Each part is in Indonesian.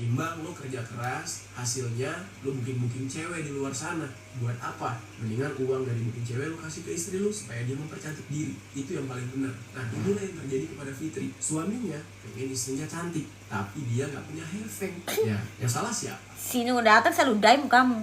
Ketimbang lo kerja keras, hasilnya lo booking cewek di luar sana. Buat apa? Mendingan uang dari booking cewek lo kasih ke istri lo supaya dia mempercantik diri. Itu yang paling benar. Nah, itulah yang terjadi kepada Fitri. Suaminya pengen istrinya cantik, tapi dia nggak punya hair fang. Ya, yang salah siapa? Sini udah datang selalu daim kamu.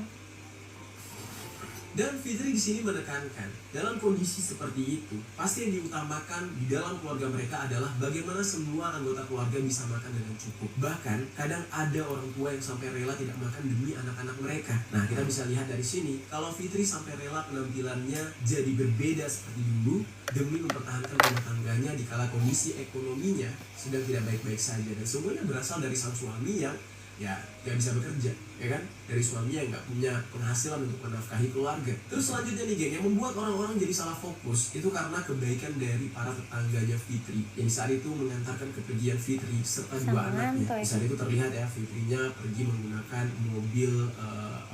Dan Fitri di sini menekankan, dalam kondisi seperti itu, pasti yang diutamakan di dalam keluarga mereka adalah bagaimana semua anggota keluarga bisa makan dengan cukup. Bahkan, kadang ada orang tua yang sampai rela tidak makan demi anak-anak mereka. Nah, kita bisa lihat dari sini, kalau Fitri sampai rela penampilannya jadi berbeda seperti dulu, demi mempertahankan rumah tangganya di kala kondisi ekonominya sedang tidak baik-baik saja. Dan semuanya berasal dari sang suami yang ya nggak bisa bekerja, ya kan, dari suami yang nggak punya penghasilan untuk menafkahi keluarga. Terus selanjutnya nih geng, yang membuat orang-orang jadi salah fokus itu karena kebaikan dari para tetangganya Fitri yang saat itu mengantarkan kepergian Fitri serta dua anaknya. Di saat itu terlihat ya Fitrinya pergi menggunakan mobil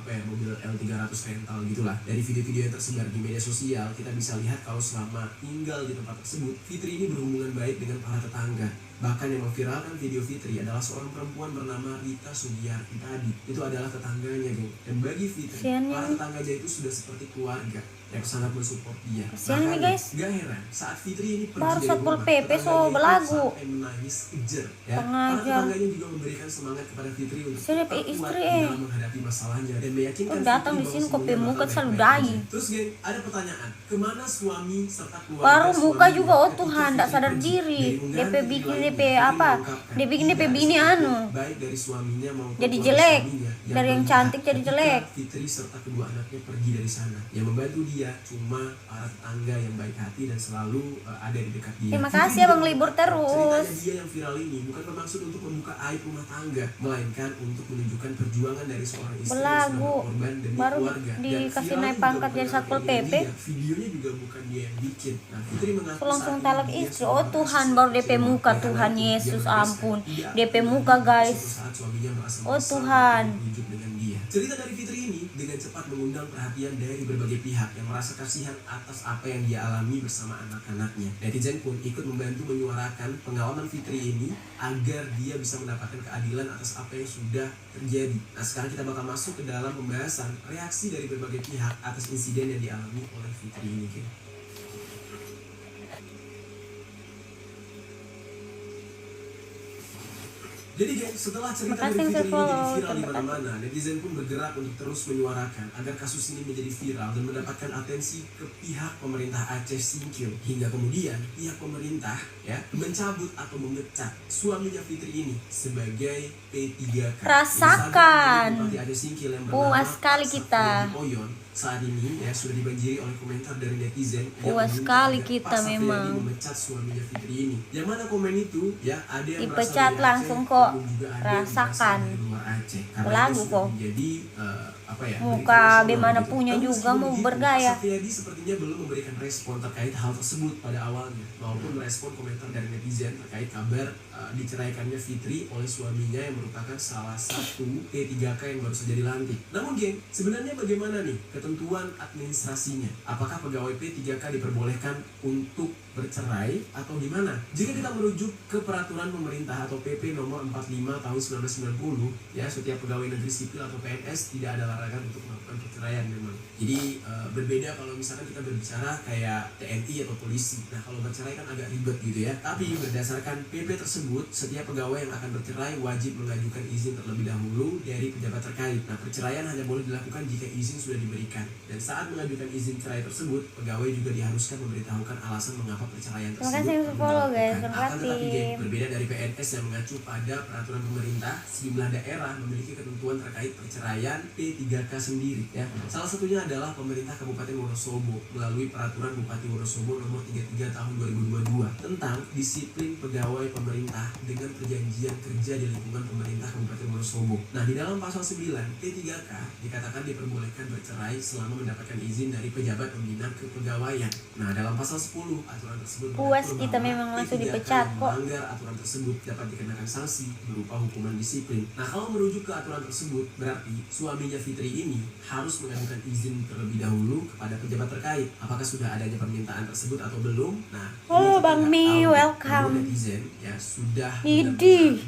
mobil L300 rental gitulah. Dari video-video yang tersebar di media sosial kita bisa lihat kalau selama tinggal di tempat tersebut Fitri ini berhubungan baik dengan para tetangga. Bahkan yang memviralkan video Fitri adalah seorang perempuan bernama Rita Sugiyarti tadi. Itu adalah tetangganya, geng. Dan bagi Fitri, para tetangganya itu sudah seperti keluarga yang sangat mensupport dia. Kasian nih guys. Gak heran saat Fitri ini pergi baru dari Satpol rumah, PP so belagu. sampai menangis kejer. Ya. Para tetangganya juga memberikan semangat kepada Fitri untuk tetap kuat dalam menghadapi masalahnya dan meyakinkan datang di sini kopi muka selalu dai. Terus geng, ada pertanyaan, kemana suami serta keluarga? Baru muka juga, oh Tuhan, tidak sadar diri. DP bikin DP apa? Dia bikin DP bini anu. Baik dari suaminya maupun jadi jelek. Yang dari yang cantik jadi jelek. Fitri serta kedua anaknya pergi dari sana. Yang membantu dia cuma para tetangga yang baik hati dan selalu ada di dekat dia. Terima kasih Abang libur terus. Ceritanya dia yang viral ini bukan bermaksud untuk membuka aib rumah tangga, melainkan untuk menunjukkan perjuangan dari seorang istri yang sudah berkorban demi baru keluarga. dikasih naik pangkat jadi Satpol PP. Videonya juga bukan dia yang bikin. Nah, Fitri mengaku langsung talak istri. Oh Tuhan, baru DP muka, Tuhan Yesus ampun. DP muka guys. Oh Tuhan. Cerita dari Fitri ini dengan cepat mengundang perhatian dari berbagai pihak yang merasa kasihan atas apa yang dia alami bersama anak-anaknya. Netizen pun ikut membantu menyuarakan pengalaman Fitri ini agar dia bisa mendapatkan keadilan atas apa yang sudah terjadi. Nah, sekarang kita bakal masuk ke dalam pembahasan reaksi dari berbagai pihak atas insiden yang dialami oleh Fitri ini. Jadi guys, setelah cerita dari Fitri ini jadi viral di mana-mana, netizen pun bergerak untuk terus menyuarakan agar kasus ini menjadi viral dan mendapatkan atensi ke pihak pemerintah Aceh Singkil. Hingga kemudian pihak pemerintah ya mencabut atau memecat suaminya Fitri ini sebagai P3K. Rasakan. Puas sekali kita. Saat ini ya sudah dibanjiri oleh komentar dari netizen puas sekali kita memang memecat suaminya Fitri ini. Yang mana komen itu ya ada yang dipecat langsung kok, rasakan lagu kok. Jadi muka bagaimana punya juga mau bergaya. Satriadi sepertinya belum memberikan respon terkait hal tersebut pada awalnya maupun merespon komentar dari netizen terkait kabar diceraikannya Fitri oleh suaminya yang merupakan salah satu P3K yang baru saja dilantik. Namun geng, sebenarnya bagaimana nih ketentuan administrasinya? Apakah pegawai P3K diperbolehkan untuk bercerai atau gimana? Jika kita merujuk ke peraturan pemerintah atau PP nomor 45 tahun 1990 ya, setiap pegawai negeri sipil atau PNS tidak ada larangan untuk melakukan perceraian memang. Jadi berbeda kalau misalkan kita berbicara kayak TNI atau polisi. Nah, kalau bercerai kan agak ribet gitu ya. Tapi berdasarkan PP tersebut, setiap pegawai yang akan bercerai wajib mengajukan izin terlebih dahulu dari pejabat terkait. Nah, perceraian hanya boleh dilakukan jika izin sudah diberikan. Dan saat mengajukan izin cerai tersebut, pegawai juga diharuskan memberitahukan alasan mengapa perceraian tersebut. Terima kasih follow guys, akan tetapi berbeda dari PNS yang mengacu pada peraturan pemerintah, sejumlah daerah memiliki ketentuan terkait perceraian P3K sendiri ya. Salah satunya adalah pemerintah Kabupaten Wonosobo melalui peraturan Bupati Wonosobo nomor 33 tahun 2022 tentang disiplin pegawai pemerintah dengan perjanjian kerja di lingkungan pemerintah Kabupaten Wonosobo. Nah, di dalam pasal 9 P3K dikatakan diperbolehkan bercerai selama mendapatkan izin dari pejabat pembina kepegawaian. Nah, dalam pasal 10 aturan tersebut puas kita memang langsung dipecat kok. Melanggar aturan tersebut dapat dikenakan sanksi berupa hukuman disiplin. Nah, kalau merujuk ke aturan tersebut berarti suaminya Fitri ini harus mengajukan izin terlebih dahulu kepada pejabat terkait. Apakah sudah adanya permintaan tersebut atau belum? Nah, halo Bang Mi, welcome. Netizen ya sudah Idi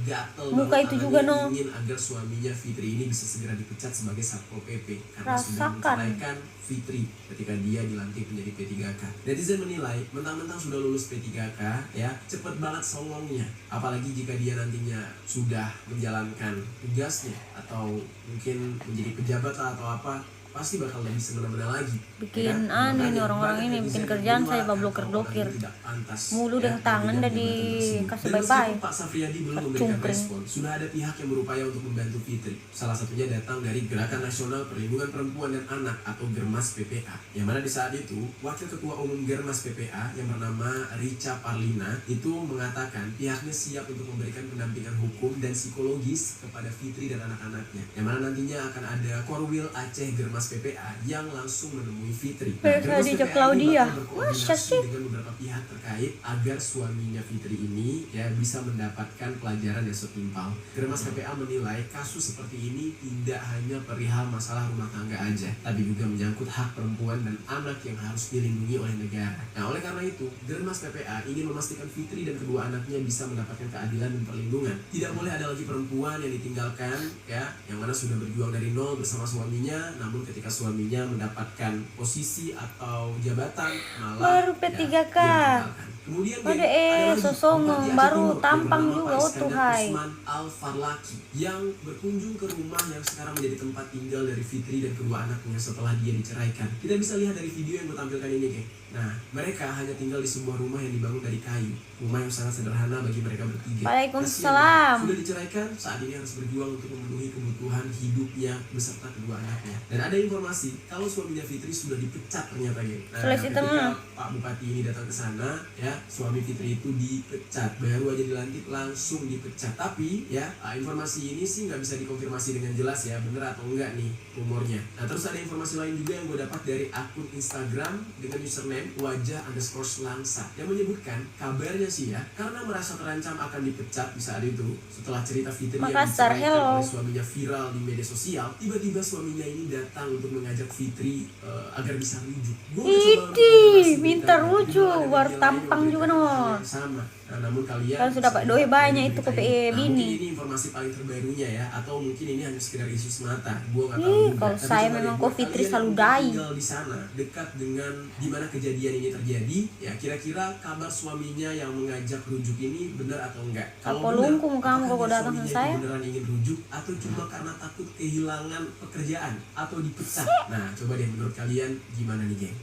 muka itu juga no agar suaminya Fitri ini bisa segera dipecat sebagai Satpol PP karena sudah Rasakan. menceraikan Fitri ketika dia dilantik menjadi P3K. Netizen menilai mentang-mentang sudah lulus P3K ya, cepet banget songongnya. Apalagi jika dia nantinya sudah menjalankan tugasnya atau mungkin menjadi pejabat atau apa, pasti bakal lebih semena-mena lagi. Bikin kan? aneh nih Makanya orang-orang banyak ini, netizen bikin yang kerjaan saya menilai bablokir kalau dokir. orang ini tidak pantas, Mulu ya, dengan tangan memegang dah jabatan tersebut. dikasih Dan bye-bye. meskipun Pak Safriyadi belum memberikan Kecungkring. respon, sudah ada pihak yang berupaya untuk membantu Fitri. Salah satunya datang dari Gerakan Nasional Perlindungan Perempuan dan Anak atau Germas PPA. Yang mana di saat itu, Wakil Ketua Umum Germas PPA yang bernama Richa Parlina itu mengatakan pihaknya siap untuk memberikan pendampingan hukum dan psikologis kepada Fitri dan anak-anaknya. Yang mana nantinya akan ada Korwil Aceh Germas PPA yang langsung menemui Fitri. Kayak Germas Khadijah PPA ini Claudia. bakal berkoordinasi Masa sih? dengan beberapa pihak terkait agar suaminya Fitri ini ya bisa mendapatkan pelajaran yang setimpal. Germas PPA menilai kasus seperti ini tidak hanya perihal masalah rumah tangga aja, tapi juga menyangkut hak perempuan dan anak yang harus dilindungi oleh negara. Nah, oleh karena itu, Germas PPA ingin memastikan Fitri dan kedua anaknya bisa mendapatkan keadilan dan perlindungan. Tidak boleh ada lagi perempuan yang ditinggalkan ya, yang mana sudah berjuang dari nol bersama suaminya, namun ketika suaminya mendapatkan posisi atau jabatan malah Baru P3K. dia ditinggalkan. Kemudian Pada ada lagi sosongong, Bupati Aceh baru Timur yang tampang bernama juga, Pak oh Iskandar Tuhai. Usman Al-Farlaki yang berkunjung ke rumah yang sekarang menjadi tempat tinggal dari Fitri dan kedua anaknya setelah dia diceraikan. Kita bisa lihat dari video yang gue tampilkan ini, geng. Nah, mereka hanya tinggal di sebuah rumah yang dibangun dari kayu. Rumah yang sangat sederhana bagi mereka bertiga. Waalaikumsalam. Kasian, sudah diceraikan, saat ini harus berjuang untuk memenuhi kebutuhan hidupnya beserta kedua anaknya. Dan ada informasi kalau suaminya Fitri sudah dipecat ternyata, geng. Nah, Sulawesi ketika Tengah. Pak Bupati ini datang ke sana, ya, suami Fitri itu dipecat. Baru aja dilantik langsung dipecat. Tapi ya, informasi ini sih nggak bisa dikonfirmasi dengan jelas ya, bener atau enggak nih rumornya. Nah, terus ada informasi lain juga yang gue dapat dari akun Instagram dengan username wajah_selangsa yang menyebutkan kabarnya sih ya, karena merasa terancam akan dipecat di saat itu setelah cerita Fitri yang Makassar, diceraikan hello. oleh suaminya viral di media sosial, tiba-tiba suaminya ini datang untuk mengajak Fitri agar bisa rujuk. Gua udah coba Idi, mengkonfirmasi minta berita, rujuk, tapi belum ada baru media lain tampang yang juga memberikan no. hal yang sama. Nah, namun kalian Kalau sudah bisa Pak Doi lihat banyak dari itu berita ke ini. PE Nah, bini. mungkin ini informasi paling terbarunya ya, atau mungkin ini hanya sekedar isu semata. Gua nggak tahu Ih, juga. kalau Tapi saya coba memang deh, kok buat Fitri kalian selalu yang dai. tinggal di sana dekat dengan di mana kejadian ini terjadi, ya kira-kira kabar suaminya yang mengajak rujuk ini benar atau enggak? Kalau Apa benar, lungkung kamu apakah kalau dia datang ke suaminya saya? itu beneran ingin rujuk atau cuma karena takut kehilangan pekerjaan atau dipecat? Nah, coba deh menurut kalian gimana nih, geng?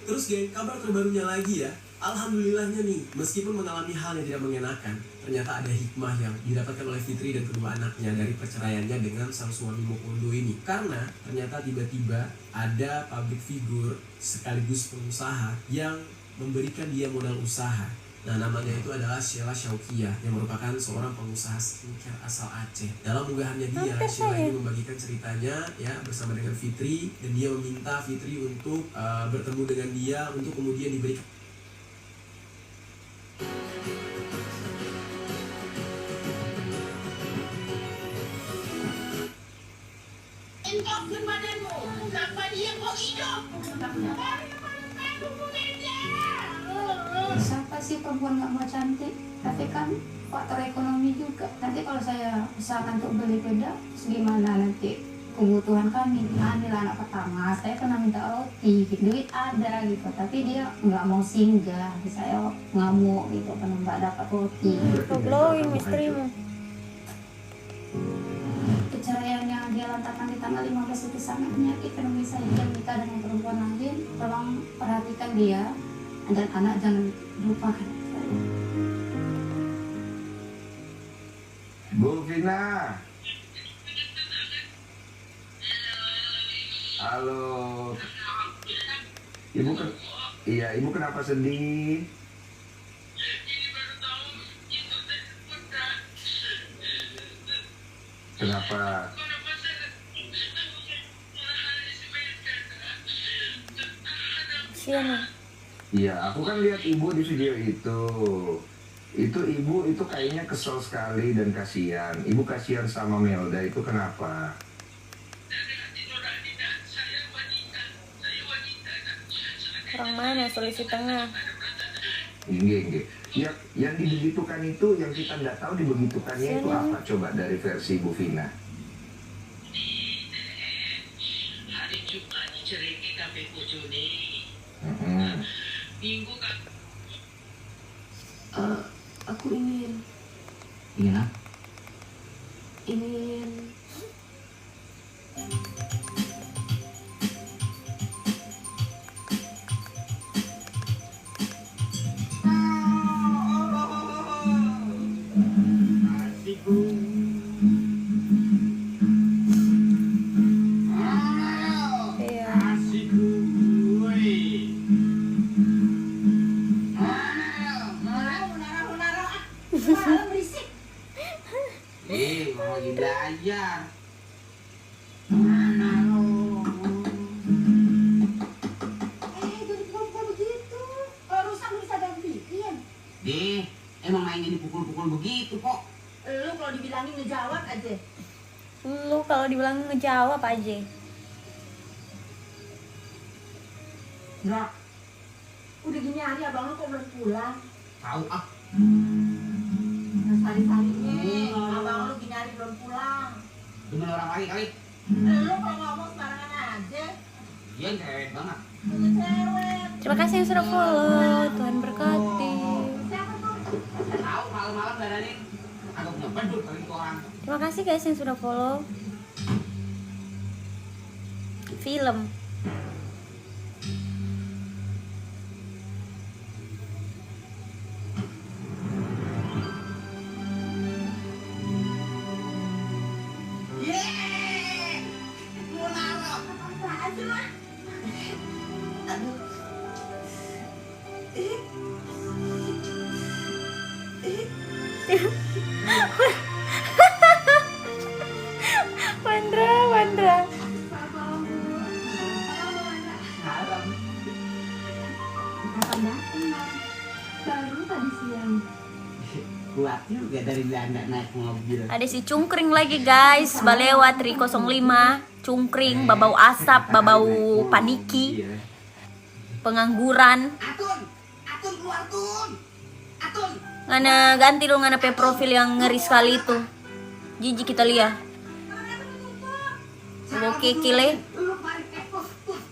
Terus geng, kabar terbarunya lagi ya. Alhamdulillahnya nih, meskipun mengalami hal yang tidak mengenakan, ternyata ada hikmah yang didapatkan oleh Fitri dan kedua anaknya dari perceraiannya dengan sang suami Mokondo ini. Karena ternyata tiba-tiba ada public figure sekaligus pengusaha yang memberikan dia modal usaha. Nah, namanya itu adalah Sheila Syaukia yang merupakan seorang pengusaha skincare asal Aceh. Dalam unggahannya dia, Hampir Sheila saya. ini membagikan ceritanya ya bersama dengan Fitri, dan dia meminta Fitri untuk bertemu dengan dia untuk kemudian diberikan Engkau kepadamu, siapa dia kau hidup? Siapa sih perempuan nggak mau cantik? Tapi kan faktor ekonomi juga. Nanti kalau saya usahakan untuk beli beda, gimana nanti kebutuhan kami? Hamil anak pertama, saya pernah minta roti, duit ada gitu, tapi dia nggak mau singgah. Saya ngamuk gitu, karena nggak dapat roti. Glowing istrimu. Perceraian yang dia lantarkan di tanggal 15 itu sangat menyakitkan bagi saya. Dia menikah dengan perempuan lain, tolong perhatikan dia dan anak jangan lupakan saya. Bu Vina. Halo. Ibu kenapa sedih? Kenapa? Kasian ya. Iya, aku kan lihat ibu di video itu. Ibu itu kayaknya kesel sekali dan kasihan. Ibu kasihan sama Melda itu kenapa? Orang mana Sulawesi Tengah? Enggak. Yang dibegitukan itu, yang kita nggak tahu dibegitukannya itu apa? Coba dari versi Bu Vina. Hari Jumat cerita sampai bojone. Minggu kan. Aku ingin Iya. Iya. Berisik. Mau lagi belajar. Jadi pukul begitu. Kalau rusak bisa gantiin. Emang mainnya dipukul-pukul begitu kok. Lu kalau dibilangin ngejawab aja. Lu kalau dibilang ngejawab aja. Enggak. Udah gini hari abang lu kok belum pulang? Tahu ah. Sari-sarinya, abang lu gini hari belum pulang. Cuma orang lagi kali. Lu kalau ngomong sembarangan aja. Iya cewek banget. Punya cewek. Terima kasih yang sudah follow. Tuhan berkati. Siapa tuh? Tahu malam-malam dadanin. Agak punya bedul kali itu orang. Terima kasih guys yang sudah follow. Film. Yeay! Mau naruh. Apaan sih mah? Aduh. Wandra. Haram. Kapan datang, Mas? Baru tadi siang. Kuat juga dari Belanda naik mobil. Ada si cungkring lagi guys. Balewat 305. Cungkring, babau asap, babau paniki, Iya. pengangguran. Atun keluar Tun. Atun. Ngana ganti lu ngana pe profil yang ngeri sekali itu. Jijik kita lihat. Boke kile. Lu kemarin kepo.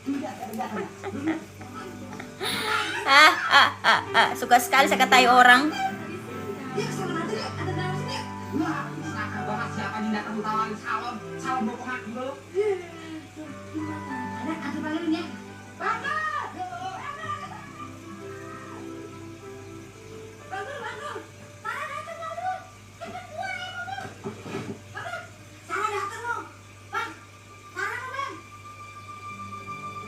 Enggak. Suka sekali saya katai orang. Dia kesana nanti deh. Ada dalam sini. Wah, nakal banget siapa yang datang tawarin salon. Salon bokong hati dulu. Ada panggilin ya. Bangun. Sarah datang lu. Cepet keluar ya kamu. Sarah datang lu. Bang, Sarah lu bang.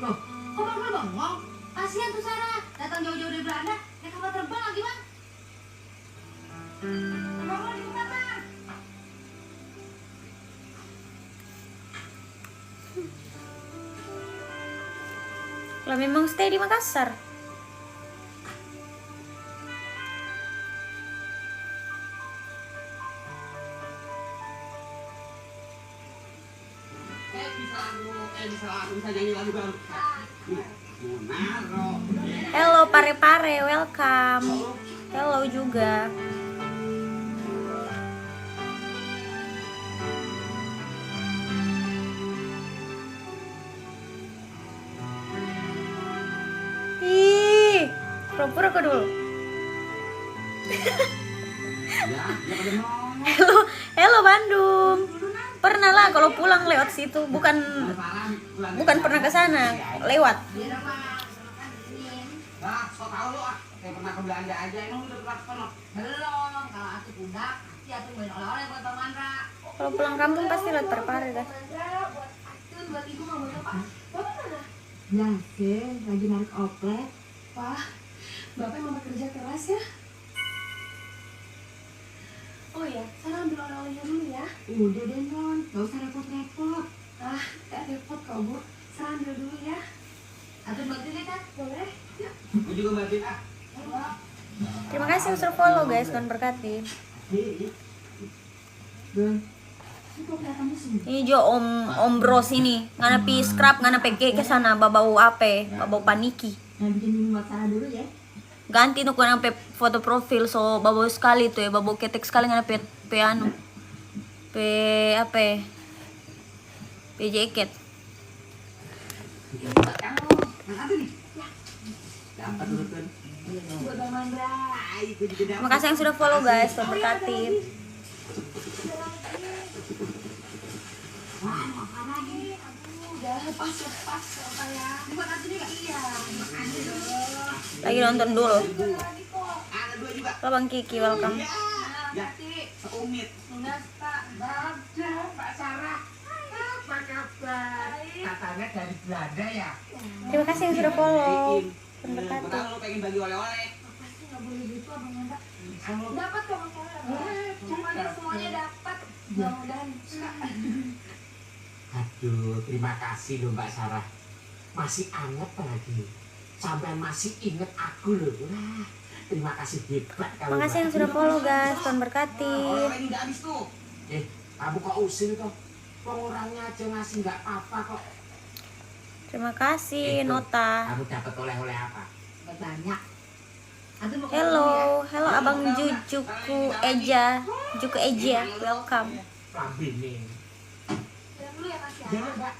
Loh, kok bang belum bengong? Kasihan tuh Sarah. Datang jauh-jauh dari Belanda. Naik kapal terbang lagi bang. Bengong di mana bang? Lah memang stay di Makassar. Bisa nyanyi lagu baru. Monaro. Hello pare-pare, welcome. Hello juga. Ih, pura-pura kok dulu. Ya, dia pada nongol. Hello Bandung. Pernah lah kalau pulang lewat situ, bukan pernah ke sana, lewat. Nah, so tau lu ah, kayak pernah ke Belanda aja, emang udah pernah ke sana? Belum. Kalau aku budak, pasti aku main oleh-oleh buat Bang Mandra. Kalau pulang kampung pasti lewat pare-pare guys. Buat Atun, buat ibu mau buat apa? Bapak mana? Biasa, lagi narik oplet. Wah, Bapak emang bekerja keras ya? Oh ya, Sarah ambil oleh-olehnya dulu ya. Udah deh non, gak usah repot-repot. Ah, gak repot kok Bu. Sarah ambil dulu ya. Atun bantuin ya Kak? Boleh? Yuk. Gue juga bantuin ah. Terima kasih yang sudah follow guys, Tuhan berkati. Bang, Ini kok kelihatannya sempit. Ini jo om bros ini, ngana pi scrap, ngana pe ke sana babau ape, babau paniki. nah bikin minum buat Sarah dulu ya. Ganti nu kan pe foto profil so babo sekali tuh ya, babo ketek sekali ngana pe anu. Pe apa ya? Pe jaket. Makasih yang sudah follow guys, Tuhan berkati. Lagi nonton dulu. Halo Bang Kiki, welcome. Ya, seumit. Pak Sarah. Apa kabar? Katanya dari Belanda ya? Terima kasih yang sudah follow. Tuhan berkati. Padahal lo pengen bagi oleh-oleh. Dapat kok masalah. Semuanya dapat. Mudah-mudahan bisa. Aduh, terima kasih loh Mbak Sarah. Masih anget lagi. Sampai masih inget aku loh. Wah, terima kasih hebat kalau Makasih yang sudah follow guys, Tuhan berkati. Oleh-oleh ini udah habis tuh. Kamu kok usil tuh? Orangnya aja ngasih nggak apa-apa kok. Terima kasih Nota. Kamu dapat oleh-oleh apa? Banyak. Hello, hello Abang Juku Eja, welcome. Lambe nih. Dulu ya Mas ya. Jangan Mbak.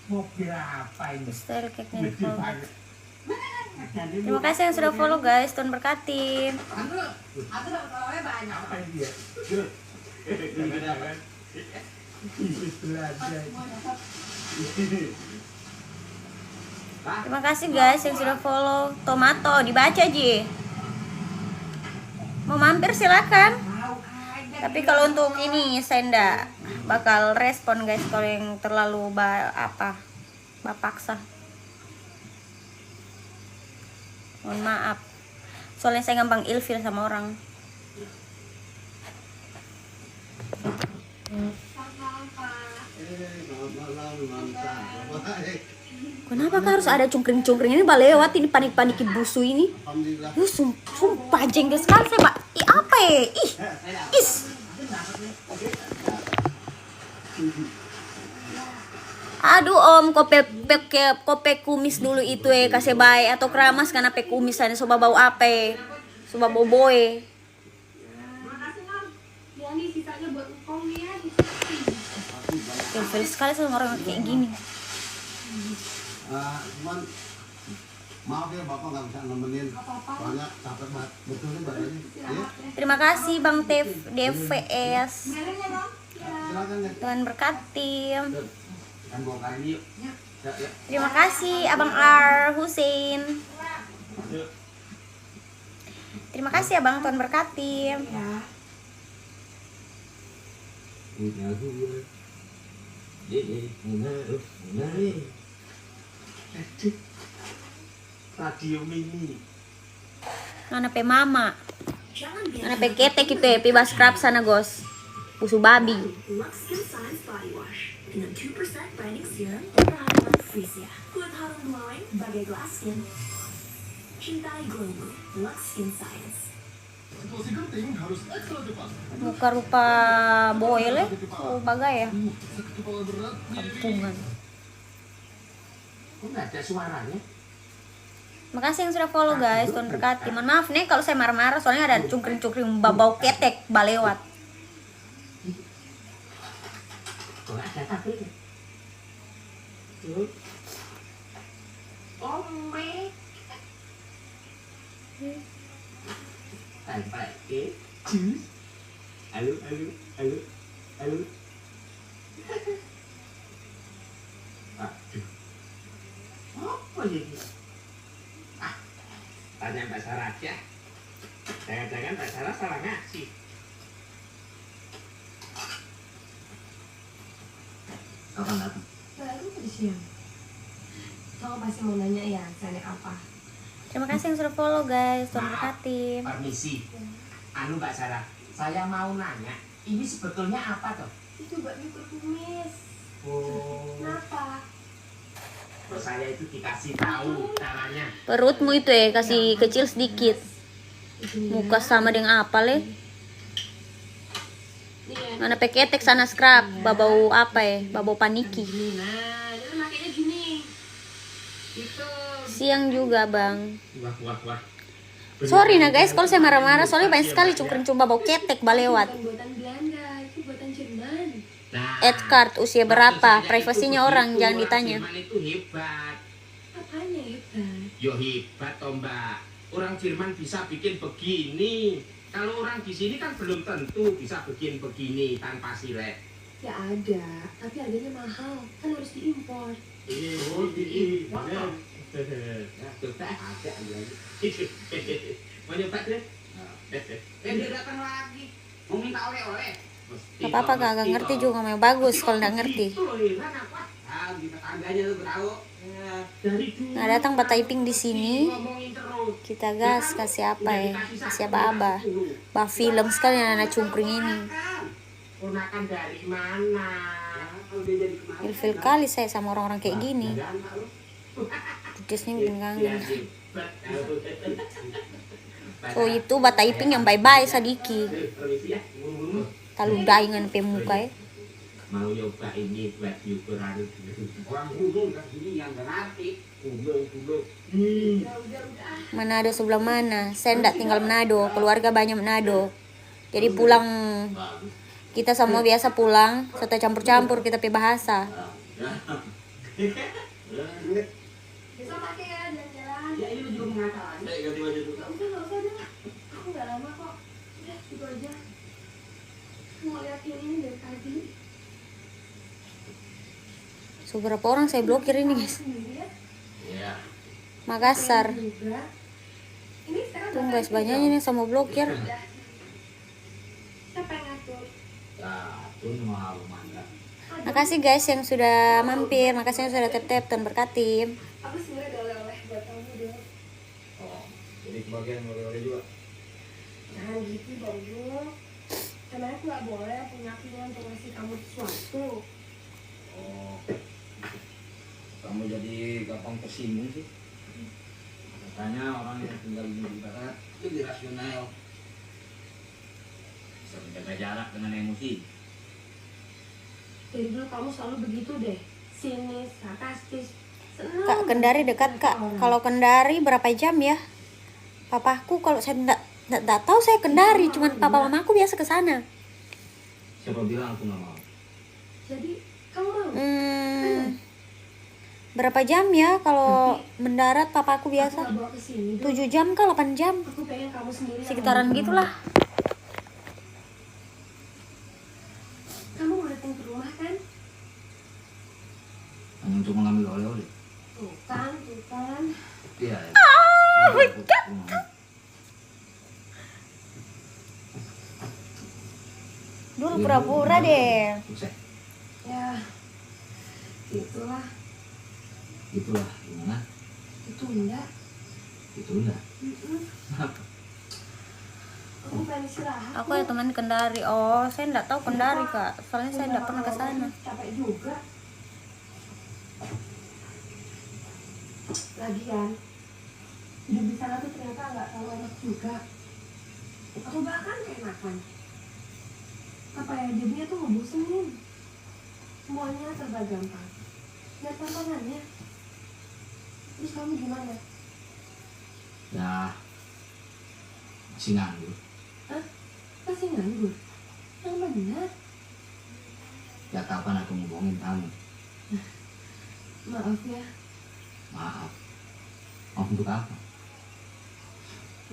Mobil apa ini? Style cake-nya di Gede follow. banget. Terima kasih yang sudah follow guys, Tuhan berkati. Aku dapat oleh banyak. Apa ini ya? Terima kasih guys yang sudah follow. Tomato dibaca Ji. Mau mampir silakan. Tapi kalau untuk ini saya ndak bakal respon guys kalau yang terlalu bapaksa. Mohon maaf. Soalnya saya gampang ilfil sama orang. Kenapa kan harus ada cungkring-cungkring ini lewat ini panik-paniki busu ini? Sumpah jengkel sekali saya, Pak. Ih, apa ya? Is. Aduh Om, kope kumis dulu itu kasih baik atau keramas karena pe kumis sana soba bau apa? Soba bau boy. Ini sisanya buat engkong ya. Ilfil sekali sama orang kayak gini. Cuman maaf ya Bapak nggak bisa nemenin, soalnya capek banget betul nih badannya. Ya, Terima kasih Bang DVS. silakan ya. Tuhan berkati. Kan bongkar ini yuk. Terima kasih Abang R Husein. Terima kasih Abang, Tuhan berkati. Radio mini. Mana pe mama? Mana pe ketek itu ya, pi scrub sana gos. Pusu babi. Lux Skin Science Body Wash dengan 2% branding serum berbahan freesia. Kulit harum glowing bagai glass skin. Cintai glowmu, Lux Skin Science. Situasi genting harus ekstra cepat. Muka rupa boil ya? Oh bagai ya? Sakit kepala berat. Kampungan. Kok nggak ada suaranya? Makasih yang sudah follow guys, Tuhan berkati. Mohon maaf nih kalau saya marah-marah soalnya ada cungkring-cungkring bau ketek balewat. Kok nggak ada tapi? Oh my. Tanpa jus. Halo. Aduh. Apa ini? Tanya Mbak Sarah aja. Jangan-jangan Mbak Sarah salah ngasih. Kapan datang? Baru tadi siang. Kamu pasti mau nanya ya, saya apa? Terima kasih yang sudah follow guys, Tuhan berkati. Permisi. Anu Mbak Sarah, saya mau nanya, ini sebetulnya apa toh? Itu buat nyukur kumis. Oh, Kenapa? kok saya itu dikasih tahu caranya. Perutmu itu ya kasih kecil sedikit. Muka sama dengan apa le? Mana pe ketek sana scrub, babau apa ya? Babau paniki. Nah, itu makanya gini. Itu Siang juga bang. Wah. Sorry nah guys kalau saya marah-marah soalnya banyak sekali cungkring-cumba bau ketek balewat. Bukan buatan Belanda, itu buatan Jerman. Add card usia berapa, privasinya orang jangan ditanya. Jerman itu hebat. Apanya hebat? Yo hebat toh mbak. Orang Jerman bisa bikin begini. Kalau orang di sini kan belum tentu bisa bikin begini tanpa silet. Ya ada, tapi harganya mahal, kan harus diimpor. Oh, diimpor. Ya, tuh ada lagi. Mau nyoba deh? Dia datang lagi. Mau minta oleh-oleh. Gak apa-apa kak, gak ngerti juga ngomong bagus kalau gak ngerti. Itu loh Irwan apa? Ah, di tetangganya tuh tahu. Ya. Dari dulu. Nah datang Pak Taiping di sini, Ngomongin terus. kita gas kasih apa ya? Kasih apa-apa. Bah film sekali anak cungkring ini. Ponakan dari mana? Kalau dia jadi kemarin. Ilfil kali saya sama orang-orang kayak gini. Ada anak lu. Dudesnya Dia genggangan. hebat. So itu Pak Taiping yang bye-bye Sadiki. Permisi ya. Taludai dengan pemuka ya. Mau nyoba ini buat syukuran. Orang gunung kan sini yang gak ngerti. Gunung. Udah. Manado sebelah mana? Saya ndak tinggal Manado, keluarga banyak Manado. Jadi pulang kita semua biasa pulang, serta campur-campur kita pe bahasa. Besok pakai ya jalan-jalan. Ya ini lu juga mengata lagi. Gak usah dah. Aku gak lama kok. Udah, gitu aja. Mau lihat ini dari tadi. So berapa orang saya blokir ini guys? Sendiri ya. Ya. Makassar. Juga. Ini sekarang Tuh guys banyaknya nih sama blokir. udah. Siapa yang ngatur? Ya, tuh mau mana? Makasih guys yang sudah mampir, makasih yang sudah tetap dan berkati. Aku sebenarnya ada oleh-oleh buat kamu dong. Oh, jadi kebagian oleh-oleh juga. Jangan gitu dong, Bu. Karena aku gak boleh punya pilihan untuk ngasih kamu sesuatu. Oh, kamu jadi gampang tersinggung sih. Katanya orang yang tinggal di barat itu irasional, bisa menjaga jarak dengan emosi. Dari dulu kamu selalu begitu deh. Sinis, sarkastis. Senang. Kak Kendari dekat kak. Kalau Kendari berapa jam ya? Papaku kalau saya nggak tahu saya Kendari, cuman papa mamaku biasa ke sana. Siapa bilang aku nggak mau? Jadi kamu mau? Berapa jam ya kalau mendarat papaku Aku biasa? gak bawa kesini. 7 jam kah 8 jam? Aku pengen kamu sendiri. yang Sekitaran ngomong. gitulah. Kamu mau datang ke rumah kan? Hanya untuk mengambil oleh-oleh. Tuh kan. Iya. Dulu pura-pura deh. Sukses. Ya, itulah. Itulah gimana? Itu enggak. Itulah. Aku pengen istirahat. Aku ya teman Kendari. Oh, saya nggak tahu Kendari kak. Soalnya saya nggak pernah ke sana. Capek juga. Lagian, hidup di sana tuh ternyata nggak terlalu enak juga. Aku bahkan keenakan. Apa ya, hidupnya tuh ngebosenin. Semuanya serba gampang. Lihat tantangannya. Terus kamu gimana? Ya, masih nganggur. Masih nganggur? Yang benar. Ya kapan aku ngomongin kamu? Maaf ya, Maaf. Maaf untuk apa?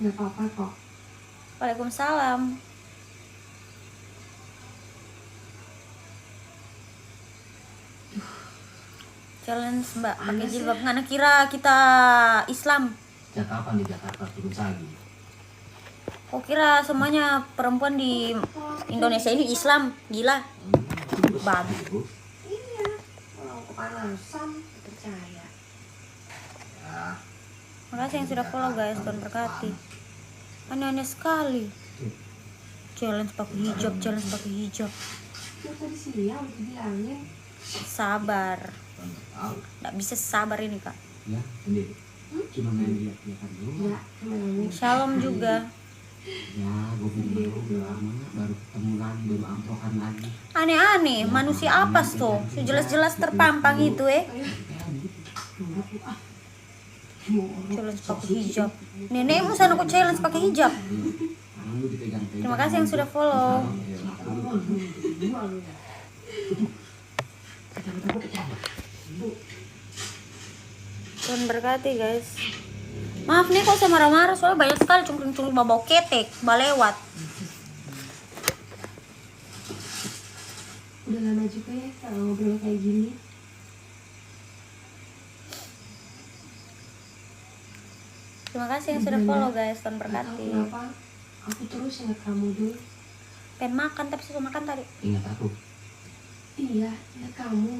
nggak apa-apa kok. Waalaikumsalam. Challenge mbak pakai jilbab. Ngana kira kita Islam. Ya kapan di Jakarta turun lagi? Oh kira semuanya perempuan di Indonesia ini Islam. Gila. Babi. Iya, kalau kepanasan, percaya. Ya, Makasih yang sudah follow guys, Tuhan berkati. Aneh-aneh sekali. Challenge pakai hijab, challenge pakai hijab. Lu tadi siang udah dibilangin. Sabar. kan nggak tahu. Nggak bisa sabar ini kak. Ya, sendiri. Cuma main lihat-lihat dulu. Ya, gimana? Shalom juga. Ya, gue video udah lama baru ketemu lagi, baru amprokan lagi. Aneh-aneh, manusia apa tuh? Sejelas-jelas terpampang itu Ayo, Challenge pakai hijab. Nenekmu sana aku challenge pakai hijab. Terima kasih yang sudah follow. Tuhan berkati guys. Maaf nih kok saya marah-marah soalnya banyak sekali cungkring-cungkring bau ketek balewat. Udah lama juga ya kalau ngobrol kayak gini. Terima kasih yang sudah follow guys. Tuhan Gak tahu berkati. kenapa aku terus ingat kamu dulu. Pengen makan tapi sudah makan tadi. Ingat aku. Iya, ingat kamu.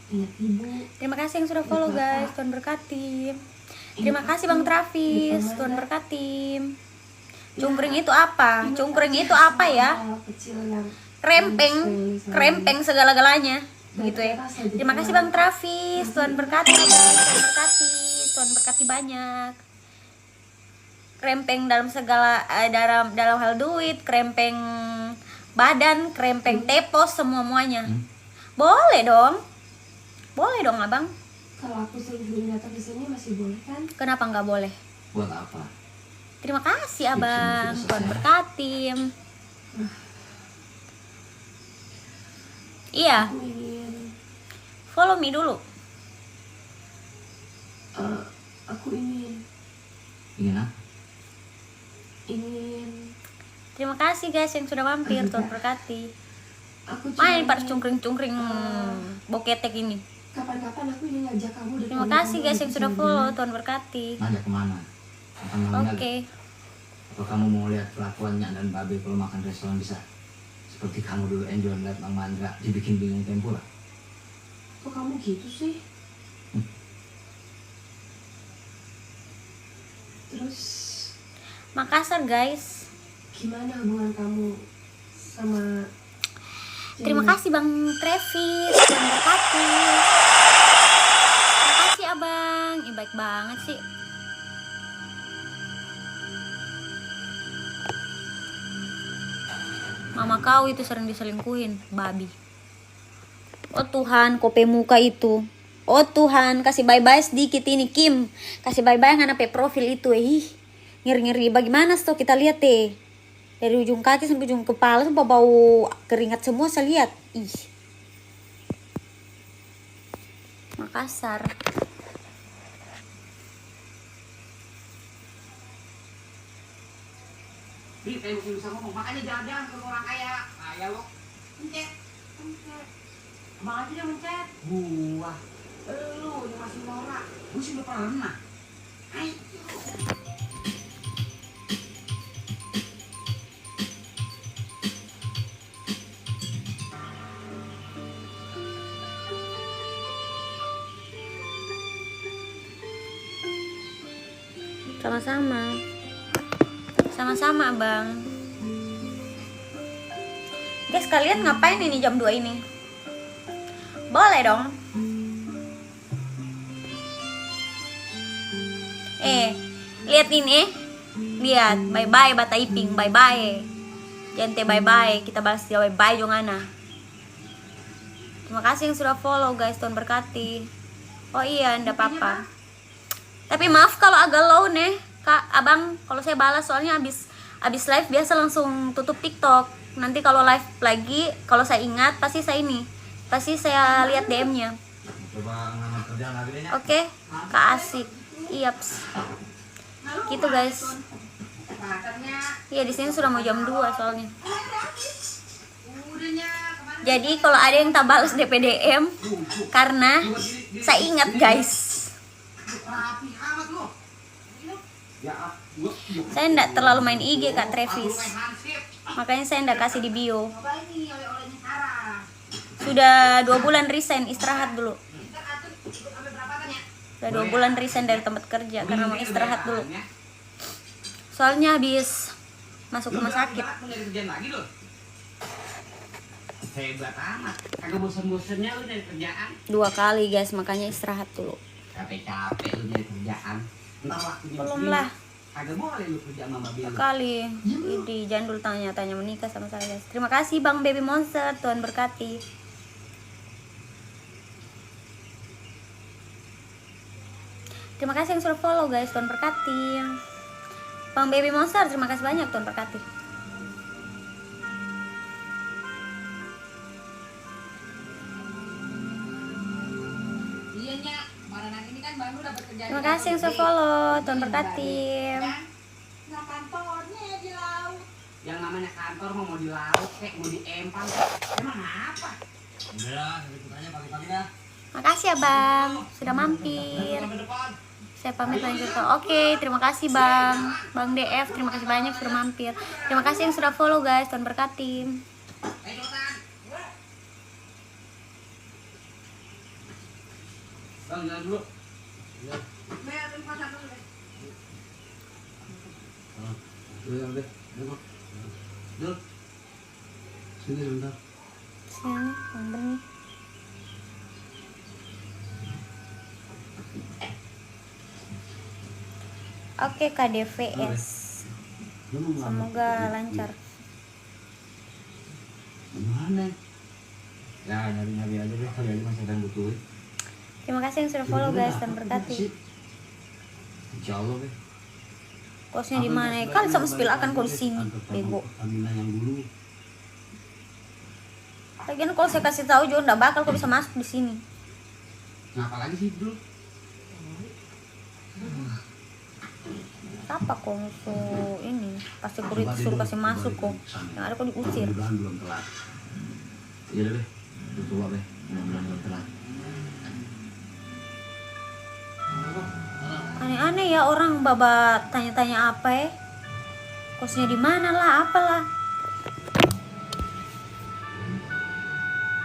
Ingat ibu. Terima kasih yang sudah follow guys. Tuhan berkati. Terima kasih Bang Travis. Tuhan berkati. Cungkring itu apa? Cungkring itu apa ya? Hal kecil yang Krempeng segala-galanya. Gitu ya. Terima kasih Bang Travis. Tuhan berkati guys. Tuhan berkati. Tuhan berkati banyak. Krempeng dalam segala dalam hal duit, krempeng badan, krempeng tepos semuanya. Boleh dong. Boleh dong, Abang. Kalau aku sering datang ke sini masih boleh kan? Kenapa nggak boleh? Buat apa? Terima kasih Abang. Tuhan berkati. Iya, Aku ingin follow me dulu. aku ingin Ingin apa? Terima kasih guys yang sudah mampir. Tuhan berkati. aku Main cuma pada cungkring-cungkring boketek ini. kapan-kapan aku ingin ngajak kamu dan Terima kamu kasih guys yang sudah follow. jalan-jalan. Tuhan berkati. Ngajak kemana? Makan malam Oke. lagi? Atau kamu mau lihat kelakuannya dan Babe kalau makan restoran bisa? Seperti kamu dulu enjoy lihat Bang Mandra dibikin bingung tempura. Kok kamu gitu sih? Terus Makassar guys. gimana hubungan kamu sama Terima cewek? kasih Bang Travis. Tuhan berkati. Terima kasih Abang. Ih, baik banget sih. Mama kau itu sering diselingkuhin, babi. Oh Tuhan, kope muka itu. Oh Tuhan, kasih bye-bye sedikit ini Kim. Kasih bye-bye ngana pe profil itu. Ngeri-ngeri bagaimana stok kita lihat deh. Dari ujung kaki sampai ujung kepala sampai bau keringat semua saya lihat. Ih. Makassar. Ih, kayak belum bisa ngomong, makanya jangan-jangan ke orang kaya. Kaya lo. Mencet. Abang aja dia mencet. Gua. Lu yang masih norak. Gua sih udah pernah. Ayo. Sama-sama. Sama-sama, Bang. Guys, kalian ngapain ini jam 2 ini? Boleh dong. Lihat ini. Lihat, bye-bye Bata Iping, bye-bye. Jente bye-bye, kita balas dia bye-bye Jongana. Terima kasih yang sudah follow guys, Tuhan berkati. Oh iya, enggak apa-apa. Tapi maaf kalau agak low nih, Kak, Abang, kalau saya balas soalnya abis live biasa langsung tutup TikTok. Nanti kalau live lagi, kalau saya ingat pasti saya lihat DM-nya. Coba ngambil kerjaan lagi deh. Oke, Kak Asik. Iyaps. Gitu guys. Iya, di sini sudah mau jam 2 soalnya. Jadi kalau ada yang tak balas DPDM karena saya ingat guys. Saya enggak terlalu main IG Kak Travis. Makanya saya enggak kasih di bio. Sudah 2 bulan resign, istirahat dulu. Sudah 2 bulan resign dari tempat kerja karena mau istirahat dulu. Soalnya habis masuk rumah sakit. Hebat amat. Kagak bosan-bosannya lu dari kerjaan. 2 kali guys, makanya istirahat dulu. Capek-capek lu dari kerjaan. Entar waktunya Belum begini, lah. Kagak boleh lu kerja sama Babe lu. Kali ini jandul tanya menikah sama saya guys. Terima kasih Bang Baby Monster, Tuhan berkati. Terima kasih yang sudah follow guys, Tuhan berkati. Bang Baby Monster, terima kasih banyak, Tuhan berkati. Iya Nya, Maranan ini kan baru dapat kerjaan. Terima kasih yang sudah follow, Tuhan berkati. Nah kantornya di laut. Yang namanya kantor mau di laut kek, mau di empang kek. Emang apa? Udah, ikut pagi-pagi dah. Makasih ya Bang, sudah mampir. Saya pamit lanjut ke. Oke, terima kasih Bang. Bang DF, terima kasih banyak sudah mampir. Terima kasih yang sudah follow guys, Tuhan berkati. Bang, jalan dulu. Jalan deh. Dul. Sini bentar. Sini, Bang Benih. Oke KDVS, semoga lancar. Gimana? Ya, nyari-nyari aja deh, kali aja masih ada yang butuh. Terima kasih yang sudah follow guys dan berkati. Insya Allah deh. Kosnya di mana? Kan sama spill akan kau di sini, bego. Aminah yang dulu. Lagian kalau saya kasih tahu juga nggak bakal kau bisa masuk di sini. Ngapa lagi sih dulu? Apa kok musuh ini? Pasti kau disuruh kasih masuk kok. Yang ada kau diusir. Mudah-mudahan belum telat. Iya deh, tua deh. Mudah-mudahan belum telat. Aneh-aneh ya orang baba tanya-tanya apa ya? Kosnya di mana lah, apalah.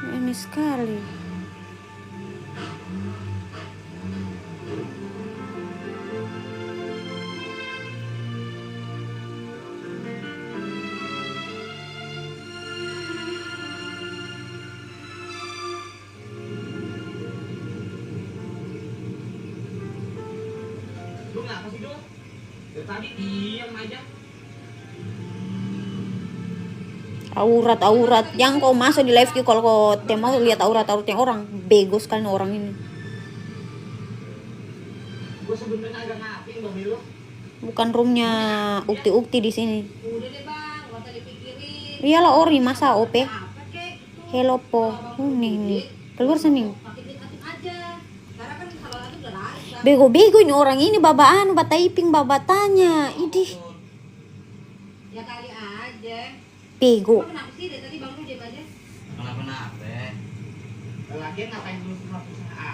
Ini sekali. Lu ngapa sih, Dul? Dari tadi diam aja. Aurat yang kau masuk di live kalau kau mau lihat aurat-auratnya orang, bego sekali orang ini. Gue sebenarnya agak ngapin Bang Milo. Bukan roomnya ukti-ukti di sini. Udah deh Bang, gak usah dipikirin. Iyalah ori masa OP. Apa kek? Hello po. Nih. Keluar sini. Aktif-aktif aja. Karena kan salah satu udah laris lah. Bego-bego ini orang ini babaan, typing babatanya. Idih. Ya kali aja. Bego. Emang kenapa sih dari tadi Bang lu diam aja? Kenapa-napa? Lagian ngapain dulu susah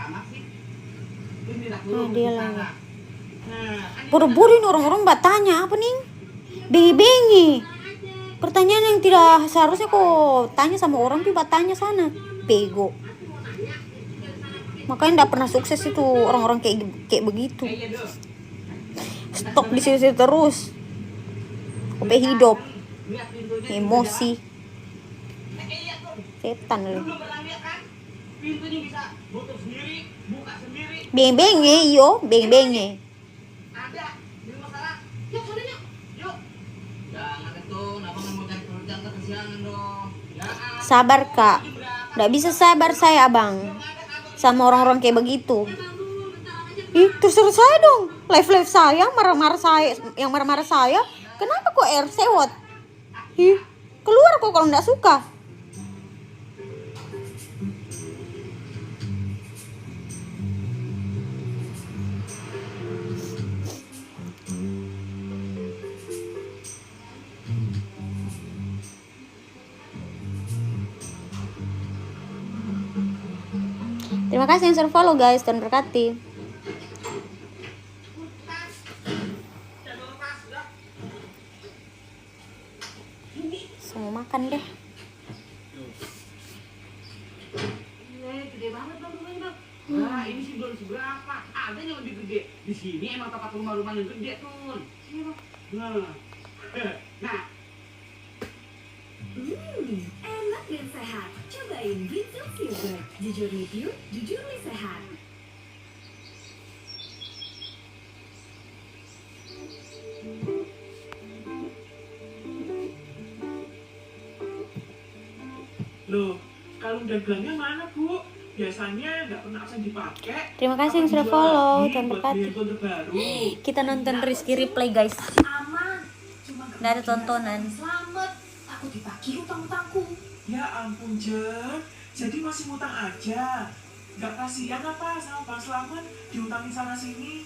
amat sih? Ini lah Ah, dia lah ya. Nah, Buru-buru ini orang-orang bertanya apa nih? Bengi-bengi. Pertanyaan yang tidak seharusnya kok tanya sama orang tapi bertanya sana. Bego. Makanya tidak pernah sukses itu orang-orang kayak begitu. iya Dul. Stok di situ terus. OP hidup. Lihat pintunya. Emosi. Iya Dul. Setan Lu lu. belum pernah lihat kan? Pintunya bisa tutup sendiri, buka sendiri. Beng-benge yo, beng-benge. Ada di rumah sana. Yuk sana yuk. Yuk. Jangan itu, kenapa nggak mau cari pekerjaan kesiangan dong? Ya. Sabar kak. Nggak bisa sabar saya abang. Sama orang-orang kayak begitu. Ih, terus saya dong. Live saya, marah-marah saya, yang marah-marah saya. Kenapa kok air sewot? Ih, keluar kok kalau nggak suka. Terima kasih yang sudah follow guys dan berkati. Semua makan deh. Gede banget Bang rumahnya Bang. Nah, ini sih belum seberapa. Ada yang lebih gede. Di sini emang tempat rumah-rumah yang gede tuh. Nah. Nah, Enak dan sehat. Cobain Vincent Yogurt. Jujur review, jujur sehat. loh, kalung dagangnya mana, Bu? biasanya nggak pernah absen dipakai. Terima kasih yang Apa sudah dijual follow, lagi Tuhan buat berkati. beli handphone terbaru. Kita nonton Rizky Replay guys. Aman. Cuma Nggak ada tontonan. Selamat. Aku dibagi utang-utangku. Ya ampun Jer, jadi masih ngutang aja. Nggak kasihan apa sama Bang Slamet diutangin sana sini?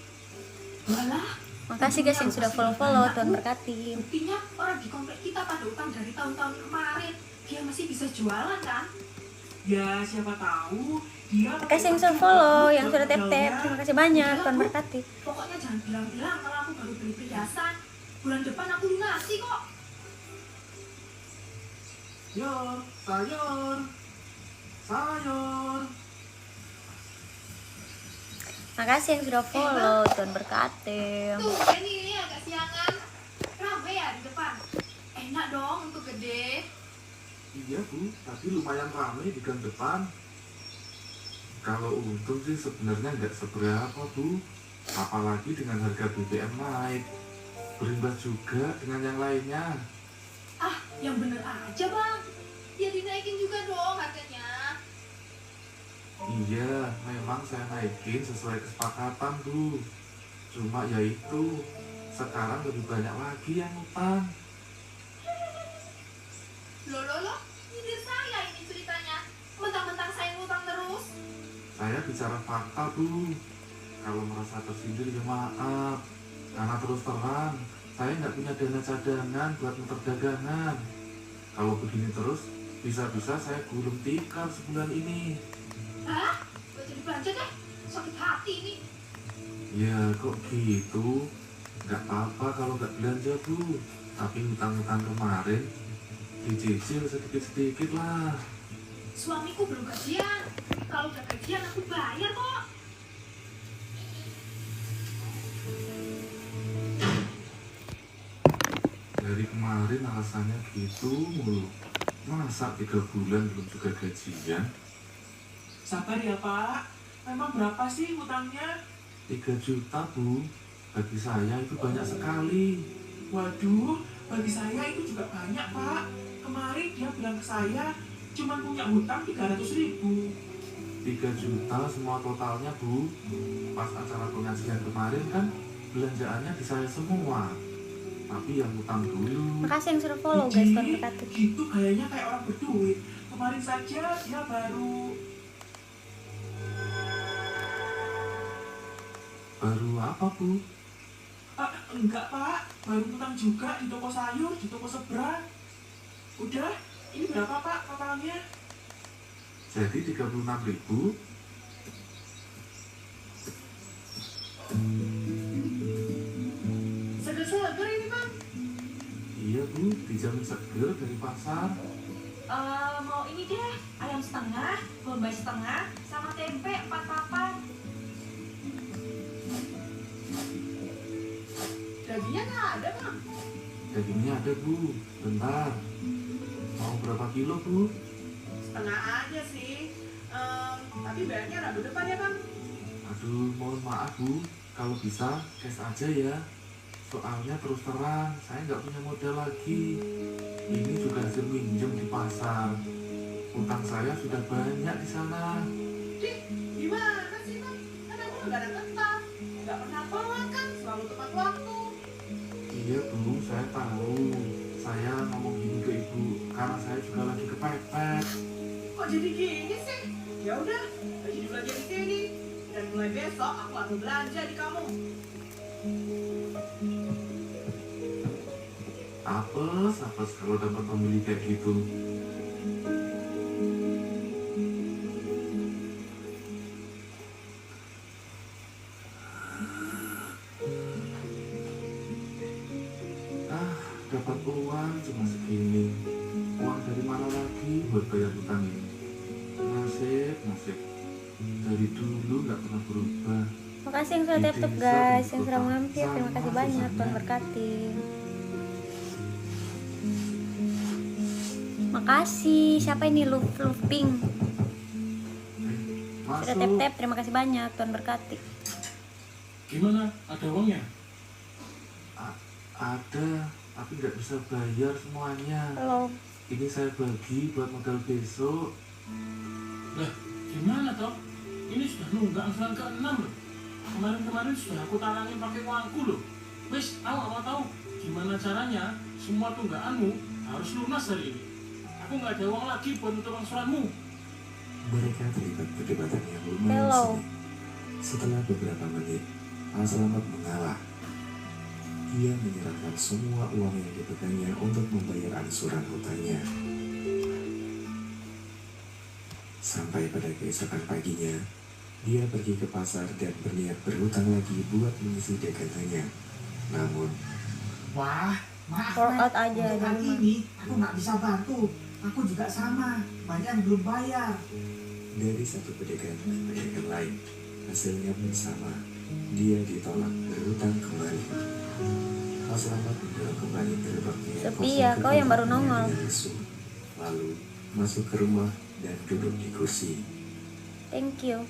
Walah, Makasih guys yang sudah follow-follow, Tuhan berkati. buktinya orang di komplek kita pada utang dari tahun-tahun kemarin. Dia masih bisa jualan kan? Ya siapa tahu dia. Makasih yang sudah follow, yang sudah tap-tap. Terima kasih banyak, Tuhan berkati. Pokoknya jangan bilang-bilang kalau aku baru beli perhiasan. Bulan depan aku lunasi kok. Yor, sayur, sayur. Makasih yang sudah follow, Tuhan berkati. Tuh, ini agak siangan. Ramai ya di depan. Enak dong untuk gede. Iya Bu, tapi lumayan ramai di gang depan. Kalau untung sih sebenarnya nggak seberapa Bu, apalagi dengan harga BBM naik. Berimbas juga dengan yang lainnya. Ah, yang bener aja bang. Ya dinaikin juga dong harganya. Iya, memang saya naikin sesuai kesepakatan Bu. Cuma ya itu, sekarang lebih banyak lagi yang utang. Loh, nyindir saya ini ceritanya. Mentang-mentang saya ngutang terus. Saya bicara fakta Bu. Kalau merasa tersindir ya maaf. Karena terus terang, saya nggak punya dana cadangan buat muter dagangan. Kalau begini terus, bisa-bisa saya gulung tikar sebulan ini. Hah? Gak jadi belanja deh. Sakit hati ini. Ya kok gitu? Nggak apa-apa kalau nggak belanja Bu. Tapi hutang-hutang kemarin dicicil sedikit-sedikit lah. Suamiku belum gajian. Kalau udah gajian aku bayar kok. Dari kemarin alasannya gitu mulu. Masa 3 bulan belum juga gajian? Sabar ya Pak. Memang berapa sih utangnya? 3 juta Bu. Bagi saya itu banyak sekali. Waduh, bagi saya itu juga banyak Pak. Kemarin dia bilang ke saya cuma punya hutang 300.000. 3 juta semua totalnya Bu. Pas acara pengajian kemarin kan belanjaannya di saya semua. Tapi yang utang dulu. Makasih yang sudah follow guys, Tuhan berkati. Gitu kayaknya kayak orang berduit. Kemarin saja dia baru apa Bu? Enggak Pak, baru utang juga di toko sayur, di toko seberang. Udah, ini berapa Pak totalnya? Jadi 36.000. Seger-seger ini bang. Iya Bu, dijamin seger dari pasar. Mau ini deh. Ayam setengah, bombay setengah, sama tempe 4 papan. Dagingnya nggak ada bang. Dagingnya ada Bu, bentar. Mau berapa kilo Bu? Setengah aja sih. Tapi bayarnya rabu depan ya bang. Aduh, mohon maaf Bu, kalau bisa cash aja ya. Soalnya terus terang, saya nggak punya modal lagi. Ini juga hasil minjem di pasar. Utang saya sudah banyak di sana. Gimana sih bang? Kan aku nggak ada ketah. Nggak pernah telat kan, selalu tepat waktu. Iya Bu, saya tahu. Saya ngomong gini ke Ibu karena saya juga lagi kepepet. Kok jadi gini sih? Ya udah, jadi belanja di sini. Dan mulai besok aku akan belanja di kamu. Apes kalau dapat pembeli kayak gitu. Dapat uang cuma segini. Uang dari mana lagi buat bayar hutang ini? Nasib. Dari dulu nggak pernah berubah. Makasih yang sudah tap-tap guys, yang sudah mampir. Terima kasih banyak, Tuhan berkati. Makasih. Siapa ini? Love Pink. Sudah tap-tap, terima kasih banyak, Tuhan berkati. Gimana? Ada uangnya? Ada, tapi nggak bisa bayar semuanya. Halo. Ini saya bagi buat modal besok. Lah, Gimana toh? Ini sudah nunggak angsuran ke-6 loh. Kemarin-kemarin sudah aku talangin pakai uangku loh. Wis, aku gak mau tahu gimana caranya semua tunggakanmu harus lunas hari ini. Aku nggak ada uang lagi buat nutup angsuranmu. Mereka terlibat perdebatan yang lumayan Hello. sengit. Setelah beberapa menit, Al Selamat mengalah. Ia menyerahkan semua uang yang dipegangnya untuk membayar angsuran hutangnya. Sampai pada keesokan paginya, dia pergi ke pasar dan berniat berhutang lagi buat mengisi dagangannya. Namun, Wah, maaf Workout Nek. aja Untuk di hari rumah. ini aku nggak bisa bantu. Aku juga sama, banyak yang belum bayar. dari satu pedagang ke pedagang lain, hasilnya pun sama. Dia ditolak berhutang kembali. Al Selamat mendorong kembali gerbangnya yang Sepi kosong ya, ke kau yang baru rumahnya nongol. dengan lesu. Lalu masuk ke rumah dan duduk di kursi. Thank you.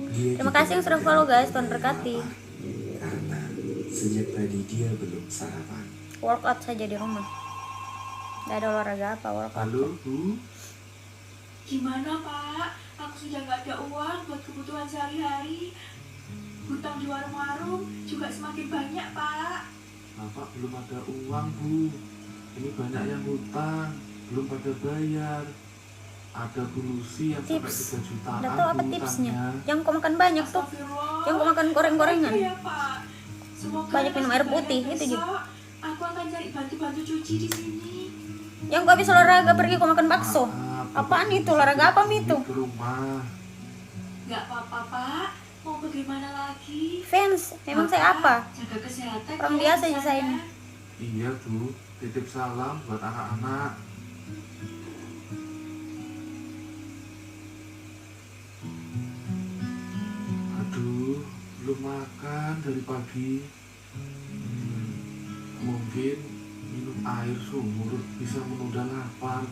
Dia Terima juga kasih yang sudah follow, guys. Tuhan yang berkati. lapar, karena sejak tadi dia belum sarapan. Workout saja di rumah. Gak ada olahraga apa, workout. Halo Bu, Gimana Pak? Aku sudah nggak ada uang buat kebutuhan sehari-hari. Hutang di warung-warung juga semakin banyak Pak. Bapak belum ada uang Bu. Ini banyak yang hutang, belum pada bayar. Ada Bu Lucy yang sampai Tips. 3 jutaan Udah tahu apa Bu tipsnya? hutangnya. Yang kau makan banyak tuh. Astagfirullah. Yang kau makan goreng-gorengan. Iya Pak. Semoga Banyak minum air besok putih, gitu, Ji. besok aku akan cari bantu-bantu cuci di sini. Yang kau habis olahraga pergi kau makan bakso. Maaf, Apaan Bapak itu? bisa Olahraga apa pergi itu? ke rumah. Nggak apa-apa Pak. Mau bagaimana lagi? Fans, memang Bapak, saya apa? Jaga kesehatan. Orang ya biasa di aja saya sana. ini. Iya Bu, titip salam buat anak-anak. Aduh, belum makan dari pagi. Mungkin minum air sumur bisa menunda lapar.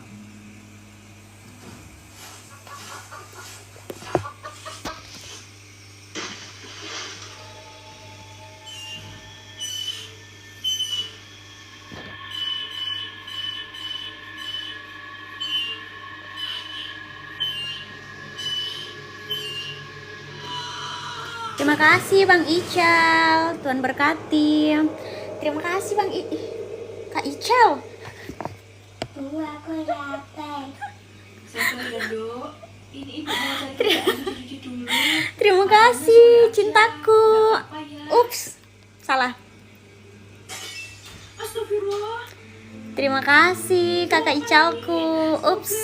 Terima kasih Bang Ical, Tuhan berkati. Terima kasih Bang Kak Ical. Satu ya Dok. Ini ibu mau cari kerjaan cuci dulu. Terima kasih cintaku. Apa ya? Ups, salah. Astagfirullah. Terima kasih kakak Icalku. Ups.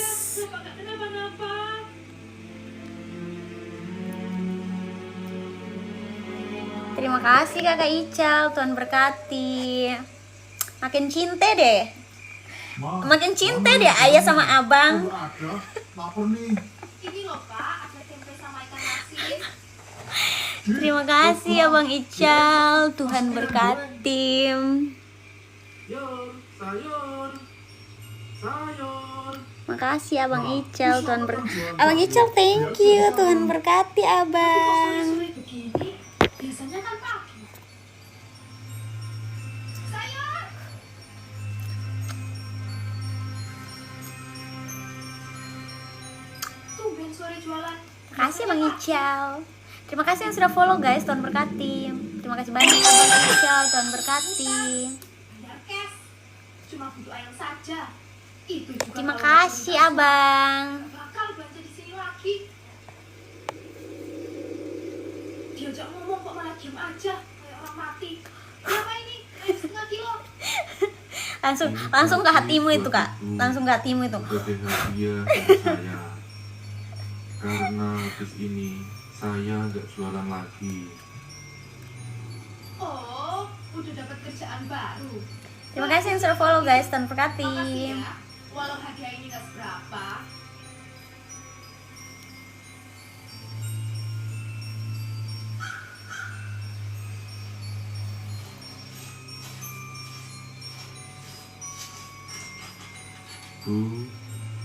Bapak nggak kenapa-napa. Terima kasih kakak Ical, Tuhan berkati. Makin cinta deh. Makin cinta deh ayah sama abang. Ada, lapar nih. Ini loh Pak, ada tempe sama ikan asin. Terima kasih abang Ical, Tuhan berkati. Yor, sayur, sayur. Makasih abang Ical, Tuhan Abang Ical, thank you, Tuhan berkati abang. Sore begini, biasanya kan pagi. Sayur. Tumben sore jualan. Makasih abang Ical. Terima kasih yang sudah follow guys, Tuhan berkati. Terima kasih banyak abang Ical, Tuhan berkati. Bayar cash. Cuma butuh ayam saja. Itu juga Terima kalau nggak kasih punya abang. nggak bakal belanja di sini lagi. Diajak ngomong kok malah diam aja kayak orang mati. Berapa ini? Ayam setengah kilo. Langsung ke hatimu itu kak. Langsung ke hatimu itu. Sebagai hadiah dari saya. Karena habis ini saya nggak jualan lagi. Oh, udah dapat kerjaan baru. Terima kasih yang sudah follow guys, Tuhan berkati. Makasih ya. Walau hadiah ini nggak seberapa. Bu,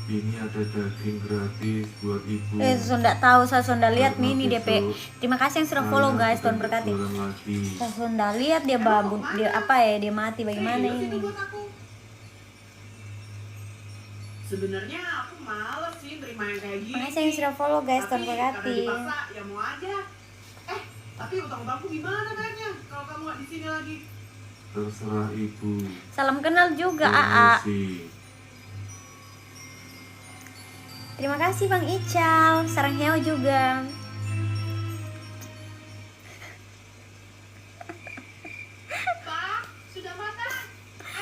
ini ada daging gratis buat ibu. Saya sudah tahu, saya sudah lihat Karena mini DP. besok Terima kasih yang sudah follow saya guys, Tuhan tidak berkati. jualan lagi. Saya sudah lihat dia babu, dia apa ya, dia mati bagaimana ini. Sebenarnya aku males sih terima yang kayak gini. Makasih yang sudah follow guys, Tuan Tapi karena berkati. dipaksa ya mau aja. Tapi utang-utangku gimana kayaknya kalau kamu nggak di sini lagi? Terserah ibu. Salam kenal juga AA. Permisi. Terima kasih Bang Ical, sarang heo juga. Pak, sudah matang.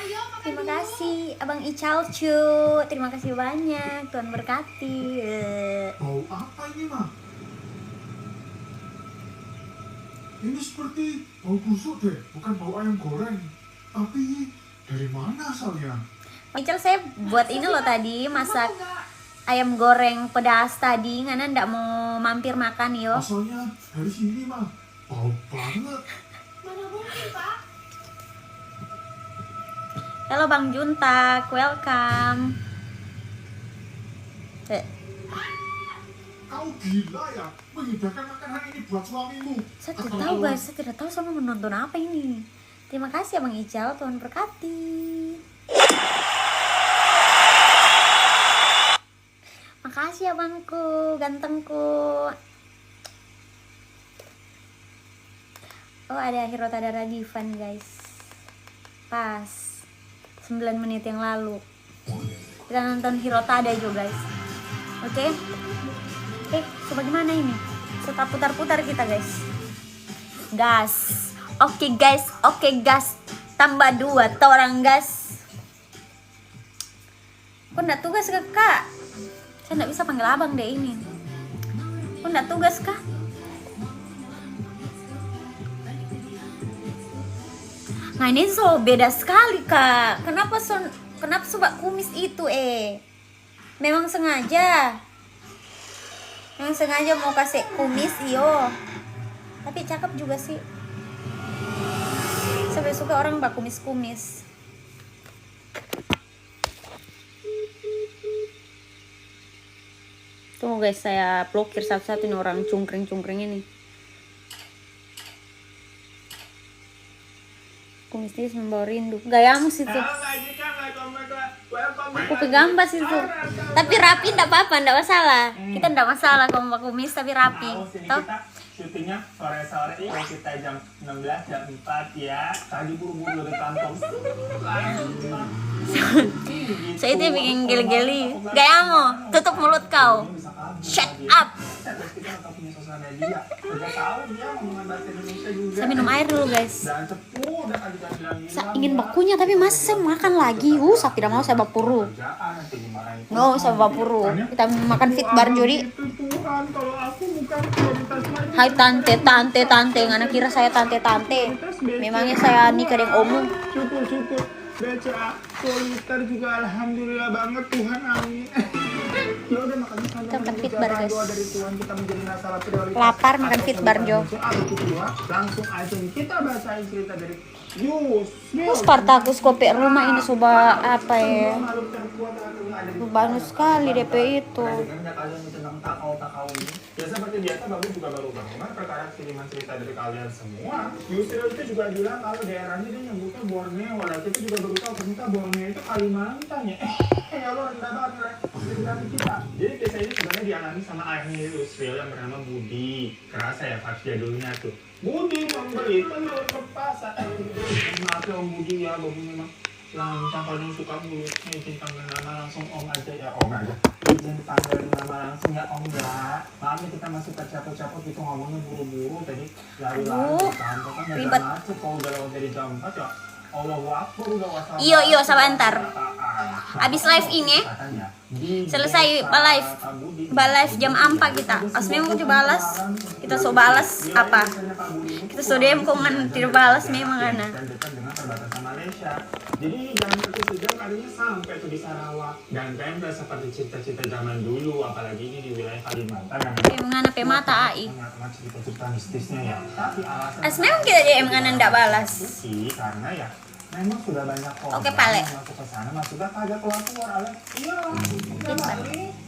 Ayo makan Terima dulu. kasih Abang Ical cu. Terima kasih banyak, Tuhan berkati. Bau apa ini, mah? Ini seperti bau busuk deh, bukan bau ayam goreng. Tapi dari mana asalnya? Bang Ical, saya buat ini loh tadi, masak ayam goreng pedas tadi. Ngana ndak mau mampir makan yo. Asalnya dari sini, mah. Bau banget. Mana mungkin, Pak? Halo Bang Juntak, welcome. Kau gila ya, menghidangkan makanan ini buat suamimu. Saya tidak tahu guys, saya tidak tahu sama menonton apa ini. Terima kasih Abang Ical, Tuhan berkati. Makasih abangku, gantengku. Oh ada Hirota Dara Divan guys. Pas 9 menit yang lalu kita nonton Hirota ada juga guys. Oke. Coba gimana ini? Setelah putar-putar kita guys. Gas. Oke gas. Tambah 2 orang gas. Kok enggak tugas kak? Saya enggak bisa panggil abang deh ini. Kok enggak tugas kak? Nah ini so beda sekali kak. Kenapa sobat kumis itu Memang sengaja mau kasih kumis iyo. Tapi cakep juga sih. Saya suka orang bak kumis-kumis. Tunggu guys, saya blokir satu-satu nih orang cungkring-cungkring ini. Kumis dia membawa rindu. Gayamu situ. Aku pegang bas itu. Tapi rapi enggak apa-apa, enggak masalah. Kita enggak masalah kalau pakai kumis tapi rapi. Toh? Syutingnya sore-sore kalau kita jam 16 jam 4 ya. Tadi buru-buru dari kantor. Saya itu bikin geli-geli. Gayamu, tutup mulut kau. Shut up. Saya minum air dulu guys. Saya ingin bakunya tapi masih saya makan lagi. Saya tidak mau saya bapuru. No, saya bapuru. Kita makan fit bar jodi. Hai tante. Ngana kira saya tante. Memangnya saya nikah dengan omu. Syukur. Baca soliter juga alhamdulillah banget Tuhan, amin. Ya udah makan sana. Kita makan fit bar guys. Doa dari Tuhan kita menjadi masalah prioritas. Lapar makan fit bar Jo. Langsung aja nih kita bacain cerita dari Yus. Spartacus kopek rumah ini coba apa ya? Banyak sekali DP itu. Ya seperti biasa bagus juga baru banget perkara kiriman cerita dari kalian semua. Yusril itu juga bilang kalau daerahnya dia nyebutnya Borneo, walau kita juga baru tahu ternyata Borneo itu Kalimantan ya. Ya Allah rendah banget generasi kita. Jadi kisah ini sebenarnya dialami sama ayahnya Yusril yang bernama Budi. Kerasa ya pas jadulnya tuh. Budi membeli telur ke pasar. Maaf ya Om Budi ya, Budi memang lancang kalau yang suka mulutnya izin panggil nama langsung Om aja ya, Om aja. Izin panggil nama langsung ya Om ya. Maaf nih kita masih tercapek-capek gitu ngomongnya buru-buru tadi lari-lari kantor kan ya ribet. macet kalau udah lewat dari jam 4 ya. Allahu Akbar udah wassalam. Iyo sebentar. Abis live ini selesai live jam 4 kita. Asmi mau coba balas. Kita so balas apa? Kita so DM komen tidak balas memang ana. Jadi jangan sejam kalinya sampai tuh di Sarawak dan pemda seperti cita-cita zaman dulu, apalagi ini di wilayah Kalimantan yang Memang ana mata AI. cerita mistisnya ya. Tapi alasan Asmi memang kita DM ana ndak balas. sih karena ya memang sudah banyak orang Oke, Pale. yang masuk ke sana maksudnya kagak keluar alias iya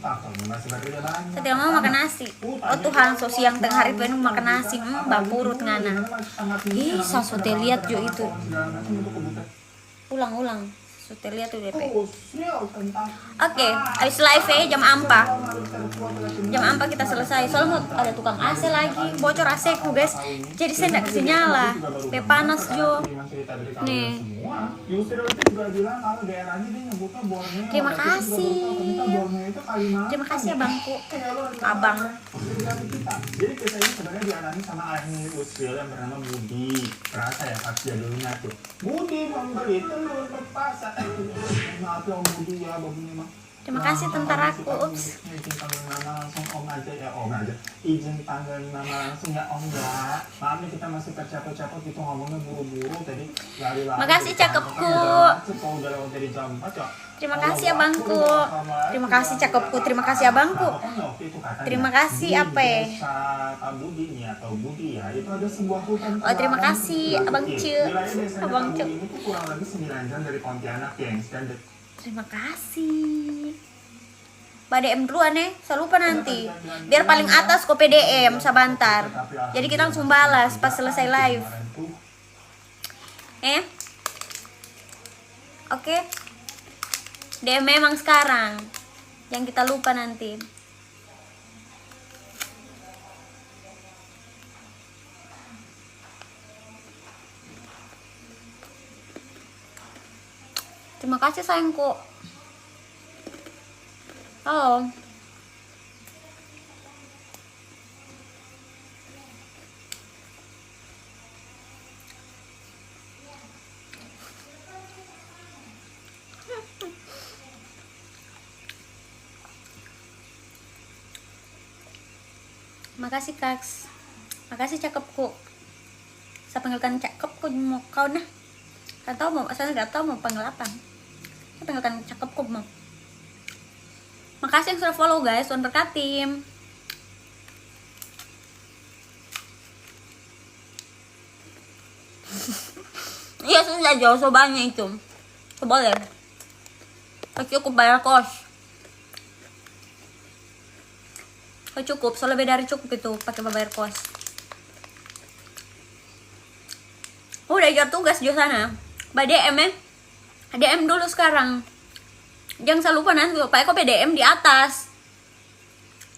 faktornya masih berbeda banyak. Saya tidak mau makan nasi. Oh Tuhan, so siang tengah hari itu makan nasi. Bapurut ngana. Ih, saya so lihat jo itu. Ulang. Sudah lihat tuh DP. Oke, habis live ya jam 4. Jam 4 kita selesai. Soalnya ada tukang AC lagi, bocor AC ku guys. Jadi saya nggak kasih nyala. Sampai panas Jo. Nih. Terima kasih. Terima kasih abangku. Abang. Jadi kisahnya sebenarnya dialami sama ayahnya Yusril yang bernama Budi. Kerasa ya pas jadulnya tuh. Budi membeli telur ke pasar. Maaf ya Om Budi ya, babunya mah. Terima kasih tentaraku. Ups. Izin panggil nama langsung Om aja ya, Om aja. Izin panggil nama langsung ya Om ya. Maaf nih kita masih tercapek-capek gitu ngomongnya buru-buru tadi. Lari-lari. Makasih cakepku. Kalau udah lewat dari jam 4 ya. Terima kasih abangku. Terima kasih cakepku. Terima kasih abangku. Terima kasih apa ya? Budi nih atau Budi ya. Itu ada sebuah hutan. Oh terima kasih abang Cu. Abang Cu. Ini tuh kurang lebih 9 jam dari Pontianak gengs dan Terima kasih. Mbak DM duluan ya, saya lupa nanti. Biar paling atas kok PDM sabantar. Jadi kita langsung balas pas selesai live. Oke. DM memang sekarang. Yang kita lupa nanti. Terima kasih sayangku. Halo. Makasih Kaks. Makasih cakepku. Saya panggilkan cakepku mau kau nah. Kan tahu mau saya nggak tahu mau panggil apa. Saya panggilkan cakepku mau. Makasih yang sudah follow guys. Tuhan berkatim. Iya sudah jauh sobanya itu. Boleh. Cukup bayar kos. Cukup, soalnya lebih dari cukup itu pakai bayar kos. Udah ajar tugas di sana. Mbak DM ya. DM dulu sekarang. Jangan saya lupa nanti Pak Eko PDM di atas.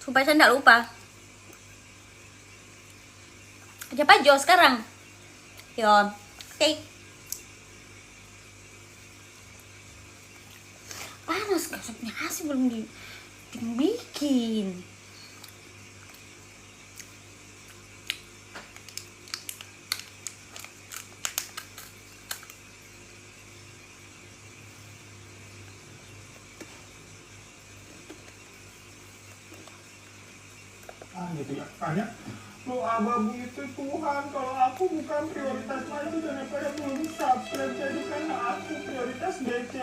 Supaya saya tidak lupa. Aja Pak Jo sekarang. Yo. Oke. Panas gasupnya asli belum dibikin. gitu ya tanya lo ababu itu Tuhan kalau aku bukan prioritas maju daripada belum subscribe jadi karena aku prioritas DC.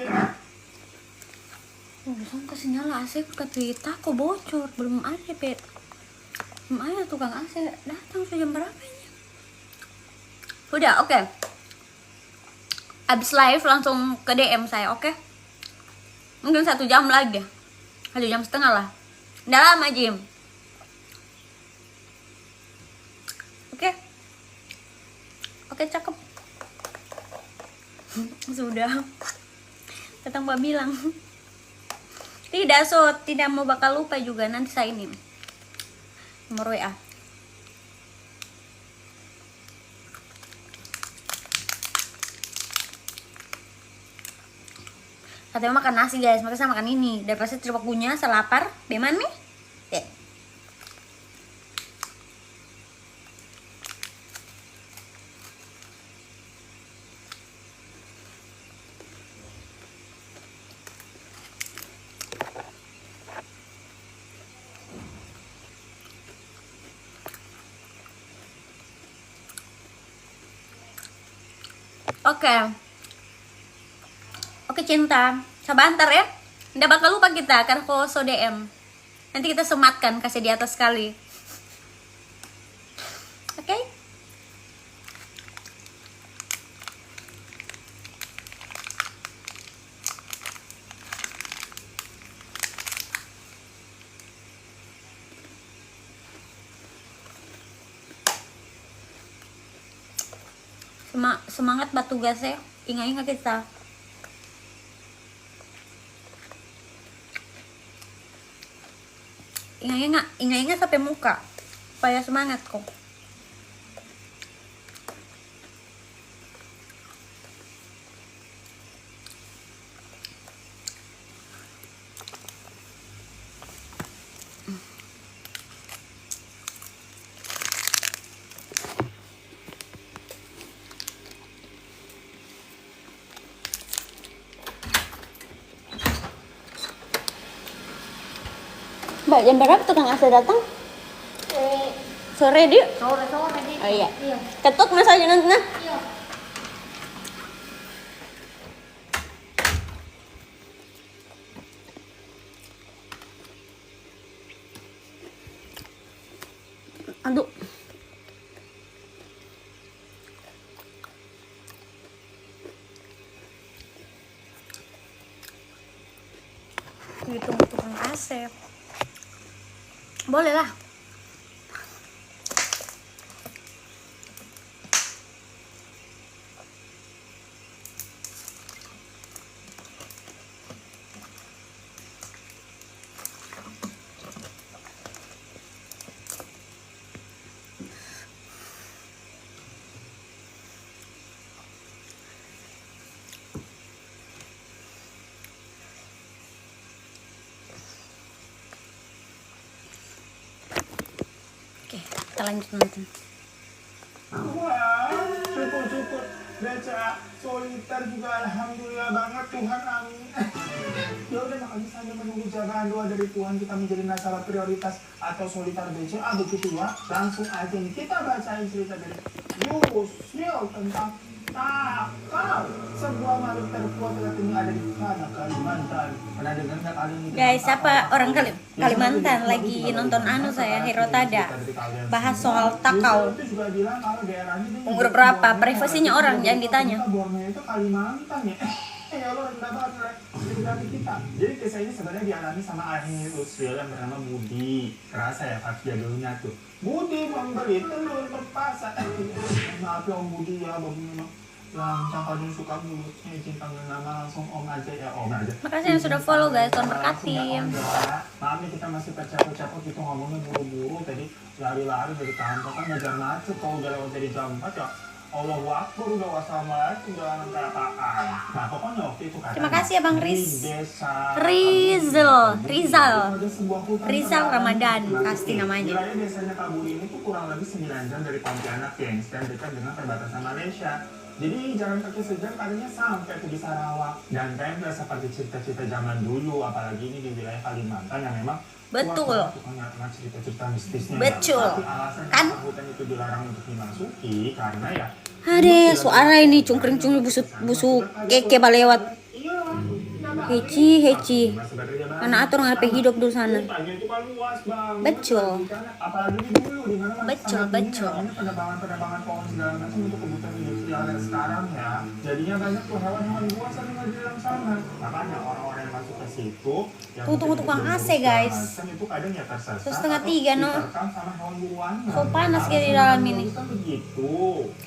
Urusan kasih nyala AC ke Twitter kok bocor belum ada Pet. Belum ada tukang AC datang sudah jam berapa ini? Udah oke. Abis live langsung ke DM saya oke? Mungkin 1 jam lagi 1 jam setengah lah. Udah lama Jim. Oke cakep. Sudah. Tetang Mbak bilang. Tidak tidak mau bakal lupa juga nanti saya ini. Nomor WA. Katanya makan nasi guys, makanya saya makan ini. Daripada saya terlalu punya, saya lapar. Bagaimana nih? Oke cinta, sabantar ya. Nggak bakal lupa kita karena so DM. Nanti kita sematkan kasih di atas sekali. Oke? Semangat batu gas ya. Ingat-ingat kita. ingat sampai muka supaya semangat kok. Mbak, jam berapa tukang AC datang? Sore dia? Sore dia. Oh iya. Iya. Ketuk mas aja nanti. Iya. Aduh. Ditunggu tukang AC. Boleh lah. Oke, kita lanjut nonton. Wah, syukur-syukur. Baca soliter juga alhamdulillah banget Tuhan, amin. Ya udah, makanya sambil menunggu jawaban doa dari Tuhan kita menjadi masalah prioritas atau soliter BCA begitu ya. Langsung aja nih kita bacain cerita dari Yusril tentang Takal, sebuah makhluk terkuat tertinggi ada di sana Kalimantan. Pernah dengar nggak kalian ini? Guys, siapa orang Kalimantan lagi nonton saya Hirotada bahas soal takau. Umur berapa? Privasinya orang jangan ditanya. Borneo itu Kalimantan ya. Ya Allah, rendah banget dari kita. Jadi kisah ini sebenarnya dialami sama ayahnya Yusril yang bernama Budi. Kerasa ya Pak jadulnya tuh. Budi membeli telur ke pasar. Maaf ya Om Budi ya, Bapak memang yang kadang suka mulutnya izin panggil nama langsung Om aja ya, Om aja. Makasih yang sudah follow guys, Tuhan berkati. Maaf nih kita masih tercapek-capek gitu ngomongnya buru-buru tadi lari-lari dari kantor kan ngejar macet kalau udah lewat dari jam 4 ya. Allahu Akbar udah wassalamualaikum udah kayak apaan. Nah pokoknya waktu itu kan. Terima kasih ya Bang Rizal Ramadan pasti namanya. Wilayah desanya Kaburi ini tuh kurang lebih 9 jam dari Pontianak gengs dan dekat dengan perbatasan Malaysia. Jadi jalan kaki sejam katanya sampai tuh di Sarawak. Dan tempel seperti cerita-cerita zaman dulu, apalagi ini di wilayah Kalimantan yang memang betul. Cerita-cerita mistisnya. Betul. Tapi alasan Kan? hutan itu dilarang untuk dimasuki karena ya. Ada suara ini cungkring-cungkring busuk keke balewat. Heci. Anak atur ngapain hidup dulu sana. Betul. Betul. Penerbangan pohon segala macam untuk kebutuhan industrial yang sekarang ya. Jadinya banyak tuh hewan-hewan buas yang ada di dalam sana. Makanya orang-orang yang masuk ke situ Tunggu tukang AC guys. itu kadang ya tersesat. 2:30 no. Sama hewan buruannya. So panas kayak di dalam ini. Begitu.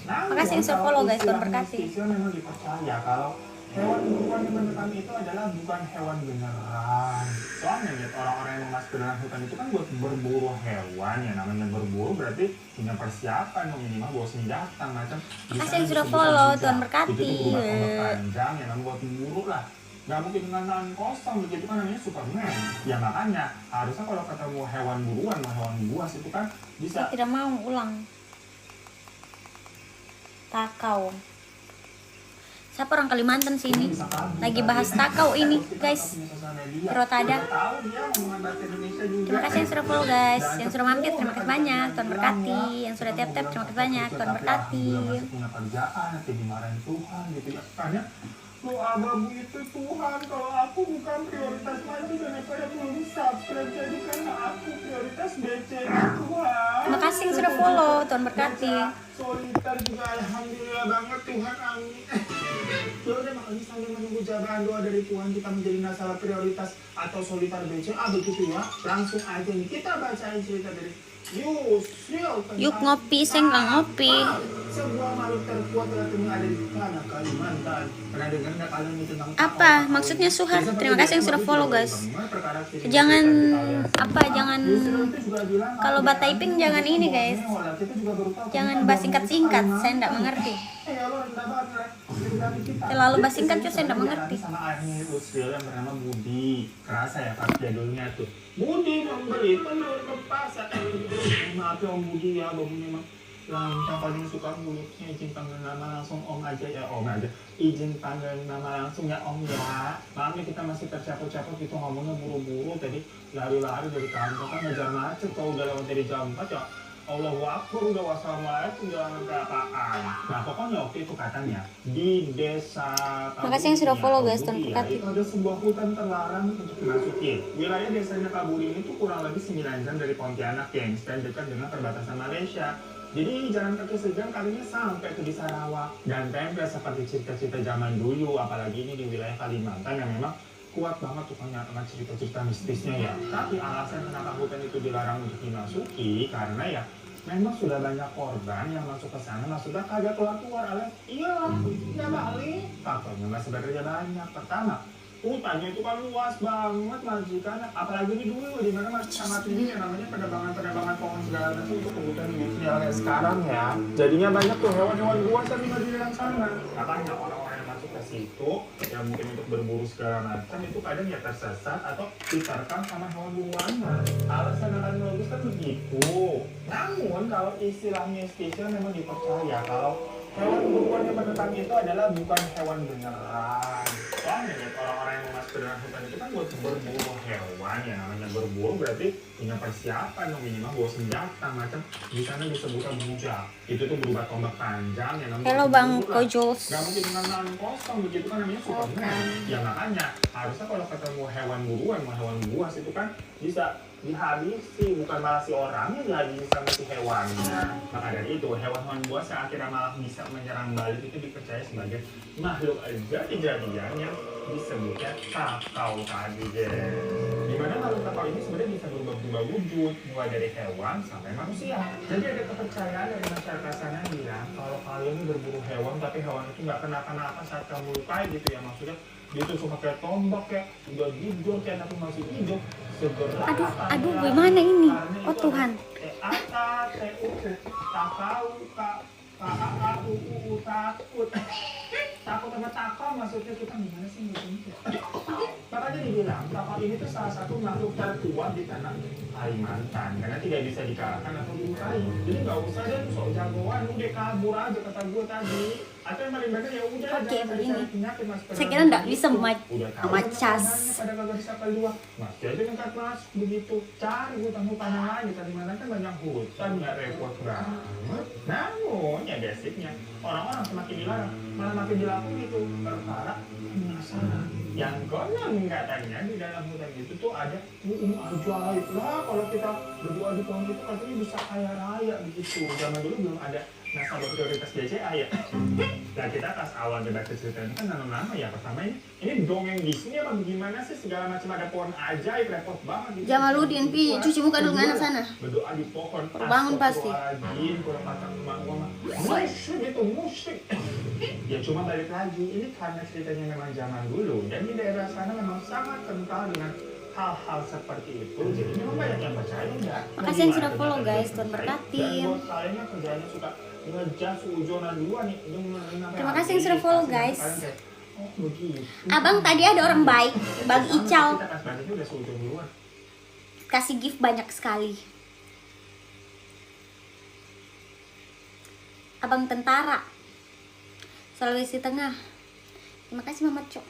Makasih yang sudah follow guys, Tuhan berkati. Memang dipercaya kalau hewan buruan yang menekan itu adalah bukan hewan beneran. Soalnya lihat orang-orang yang masuk ke dalam hutan itu kan buat berburu hewan ya, namanya berburu berarti punya persiapan minimal bawa senjata macam. Makasih yang sudah follow, Tuhan berkati. Itu tuh berubah panjang ya, namanya buat berburu lah. Gak mungkin dengan tangan kosong begitu kan namanya Superman. Ya makanya harusnya kalau ketemu hewan buruan atau hewan buas itu kan bisa. Saya tidak mau ulang. Takau. Siapa orang Kalimantan sini? Lagi bahas takau ini, guys. Hirotada. Terima kasih yang sudah follow, guys. Yang sudah mampir, terima kasih banyak. Tuhan berkati. Yang sudah tap-tap, terima kasih banyak. Tuhan berkati. Punya kerjaan, nanti dimarahin Tuhan gitu ya. Makanya lo abamu itu Tuhan, kalau aku bukan prioritas maju dan apa yang belum subscribe, jadi karena aku prioritas BCA Tuhan. Terima kasih yang sudah follow. Tuhan berkati. Soliter juga alhamdulillah banget Tuhan, amin. Ya udah, makanya sambil menunggu jawaban doa dari Tuhan kita menjadi masalah prioritas atau solitar BCA begitu ya. Langsung aja nih kita bacain cerita dari Yusril. Yuk ngopi, saya nggak ngopi. Sebuah makhluk terkuat yang ada di tanah Kalimantan. Pernah dengar nggak kalian itu tentang Apa maksudnya Suhar? Terima kasih yang sudah follow guys. Jangan jangan kalau bataiping jangan ini guys. Jangan bahas singkat-singkat, saya tidak mengerti. Terlalu bahas singkat juga saya tidak mengerti. Sama ayahnya Yusril yang bernama Budi. Kerasa ya pas jadulnya tuh. Budi membeli telur ke pasar. Maaf ya Om Budi ya, babunya mah yang paling suka mulutnya. Izin panggil nama langsung Om aja ya, Om aja. Izin panggil nama langsung ya Om ya. Maaf nih kita masih tercapek-capek gitu ngomongnya buru-buru. Tadi lari-lari dari kantor kan ngejar macet. Kalau udah lewat dari jam 4 ya Allahu Akbar, udah wassalamualaikum, jangan sampai apaan. Nah pokoknya waktu itu katanya di desa Makasih yang sudah follow guys, Tuan Berkati. itu ada sebuah hutan terlarang untuk dimasuki. Wilayah desanya Kaburi ini tuh kurang lebih 9 jam dari Pontianak, gengs, dan dekat dengan perbatasan Malaysia. Jadi jalan kaki sejam kalinya sampai ke di Sarawak. Dan tempel seperti cerita-cerita zaman dulu, apalagi ini di wilayah Kalimantan yang memang kuat banget tuh kan cerita-cerita mistisnya ya. Tapi alasan kenapa hutan itu dilarang untuk dimasuki karena ya memang sudah banyak korban yang masuk ke sana, maksudnya kagak keluar alias iya nggak balik, faktornya masih bekerja banyak. Pertama, hutannya itu kan luas banget majikan, apalagi di dulu di mana masih sama ini yang namanya penebangan pohon segala macam untuk kebutuhan industrial kayak sekarang ya. Jadinya banyak tuh hewan-hewan buas yang tinggal di dalam sana. Makanya orang-orang yang masuk ke situ yang mungkin untuk berburu segala macam itu kadang ya tersesat atau diterkam sama hewan buruannya. Alasan yang paling bagus kan begitu. Namun kalau istilah mistisnya memang dipercaya kalau hewan buruan yang menentang itu adalah bukan hewan beneran. Soalnya ya orang-orang yang masuk ke dalam hutan itu kan buat berburu hewan ya, namanya berburu berarti punya persiapan dong, minimal bawa senjata macam di sana disebutkan bujak. Itu tuh berupa tombak panjang yang namanya. Halo Bang Kojos. Gak mungkin dengan tangan kosong begitu kan, namanya Superman. Ya makanya harusnya kalau ketemu hewan buruan, hewan buas itu kan bisa dihabisi, bukan malah si orangnya dihabisi sama si hewannya. Maka dari itu hewan-hewan buas yang akhirnya malah bisa menyerang balik itu dipercaya sebagai makhluk jadi-jadian yang disebutnya takau tadi guys. Dimana makhluk takau ini sebenarnya bisa berubah-ubah wujud mulai dari hewan sampai manusia. Jadi ada kepercayaan dari masyarakat sana yang bilang kalau kalian ini berburu hewan tapi hewan itu nggak kenapa-napa saat kamu lupai gitu ya, maksudnya dia tuh cuma kayak tombak ya, udah tidur kayak tapi masih hidup. Aduh, gimana ini? Oh Tuhan. Takut sama takau, maksudnya kita gimana sih ngomongnya? Makanya dibilang takau ini tuh salah satu makhluk terkuat di tanah Kalimantan karena tidak bisa dikalahkan atau dilukai. Jadi nggak usah deh sok jagoan, udah kabur aja kata gue tadi. Atau yang paling benar ya udah jangan cari penyakit mas. Saya kira nggak bisa macas. Pada kagak bisa keluar, mas jadi nekat mas begitu cari hutan-hutan yang lain. Di mana kan banyak hutan nggak repot banget. Namun ya basicnya orang-orang semakin dilarang malah makin dilakukan itu perkara penasaran. Yang konon katanya di dalam hutan itu tuh ada ilmu ajaib lah, kalau kita berdoa di pohon itu katanya bisa kaya raya begitu. Zaman dulu belum ada nasabah prioritas BCA ya. Nah kita pas awal debat cerita ini kan nama-nama ya, pertama ini dongeng Disney apa gimana sih, segala macam ada pohon ajaib, repot banget gitu. Jamaludin pi cuci muka dulu mana sana. Berdoa di pohon. Bangun pasti. Kurang patah rumah musyrik itu musyrik. Ya cuma balik lagi, ini karena ceritanya memang zaman dulu dan di daerah sana memang sangat kental dengan hal-hal seperti itu, jadi memang banyak yang percaya enggak. Makasih yang sudah follow guys, Tuan Berkati. Dan buat kalian kerjanya suka ngejas ujonan duluan nih. Terima kasih yang sudah follow guys. Oh begitu. Abang tadi ada orang baik, Bang Ical. Kita pas baliknya udah seujon duluan. Kasih gift banyak sekali. Abang tentara Sulawesi Tengah. Terima kasih Mama Cok.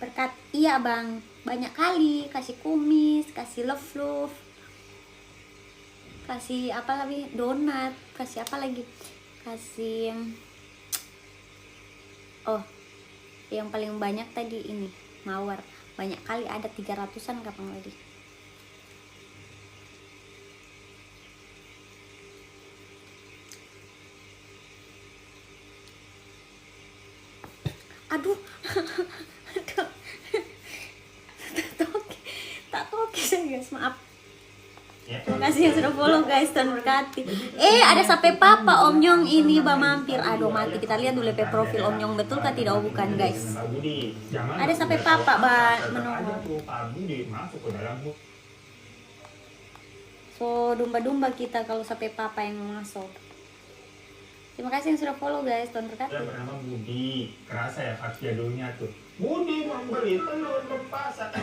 Berkat iya Bang, banyak kali kasih kumis, kasih love, kasih apa lagi, donat, kasih apa lagi, kasih oh yang paling banyak tadi ini mawar, banyak kali, ada 300-an kapan lagi. maaf. Ya. Terima kasih yang sudah follow guys, Tuhan berkati. Ada sampai papa Om Nyong ini mampir. Aduh mati, kita lihat dulu profil Om Nyong betul kah tidak? Oh, bukan guys. Ada sampai papa menunggu. So domba-domba kita kalau sampai papa yang masuk. Terima kasih yang sudah follow guys, Tuhan berkati. Yang bernama Budi, kerasa ya fax jadulnya tuh. Budi membeli telur ke pasar.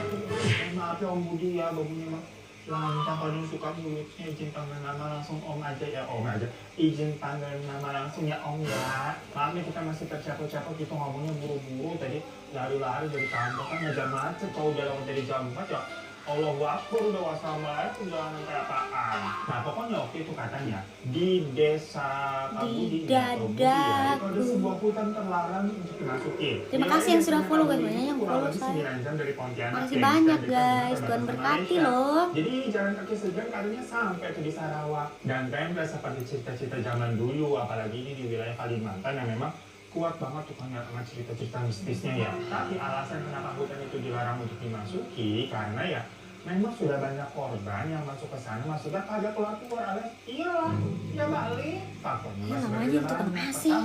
Maaf ya Om Budi ya, babunya mah. Lantar kalau suka mulutnya izin panggil nama langsung Om aja ya, Om aja. Izin panggil nama langsung ya Om ya. Maaf nih kita masih tercapek-capek gitu ngomongnya buru-buru tadi lari-lari dari kantor kan ngejar macet kalau udah lewat dari jam 4 ya. Allahu Akbar udah wassalamualaikum jangan kayak apaan. Nah pokoknya waktu itu katanya di desa Pabudi ada sebuah hutan terlarang untuk dimasuki. Terima kasih yang sudah follow guys, banyak yang follow saya. Makasih banyak guys, Tuhan berkati loh. Jadi jalan kaki sejalan katanya sampai ke di Sarawak dan kalian udah seperti cita-cita zaman dulu, apalagi ini di wilayah Kalimantan yang memang kuat banget tuh kan sama cerita-cerita mistisnya ya. Tapi alasan kenapa hutan itu dilarang untuk dimasuki karena ya memang sudah banyak korban yang masuk ke sana, maksudnya kagak keluar alias iyalah, ya balik. Faktornya namanya itu kan masih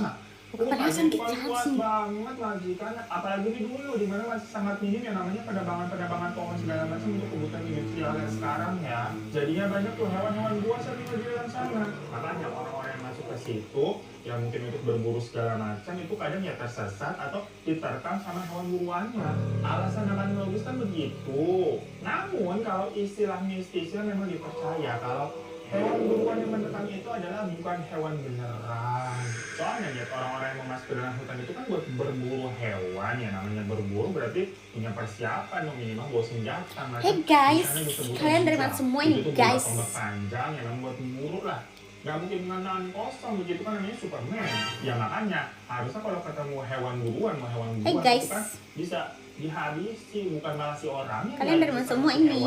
pemanasan kita sih. Banget majikan, apalagi di dulu di mana masih sangat minim yang namanya penebangan pohon segala macam untuk kebutuhan industrial yang sekarang ya. Jadinya banyak tuh hewan-hewan buas yang tinggal di dalam sana. Makanya orang-orang yang masuk ke situ yang mungkin untuk berburu segala macam itu kadang ya tersesat atau diterkam sama hewan buruannya. Alasan akan logis kan begitu. Namun kalau istilah mistisnya memang dipercaya kalau hewan buruan yang menerkam itu adalah bukan hewan beneran. Soalnya lihat orang-orang yang masuk ke dalam hutan itu kan buat berburu hewan ya, namanya berburu berarti punya persiapan dong, minimal bawa senjata. Hey guys, kalian dari mana semua ini guys? Tombak panjang yang memang buat memburu lah. Gak mungkin dengan kosong begitu kan, namanya Superman. Ya makanya harusnya kalau ketemu hewan buruan hey guys, itu kan bisa dihabisi, bukan malah si orangnya. Kalian dari mana semua ini?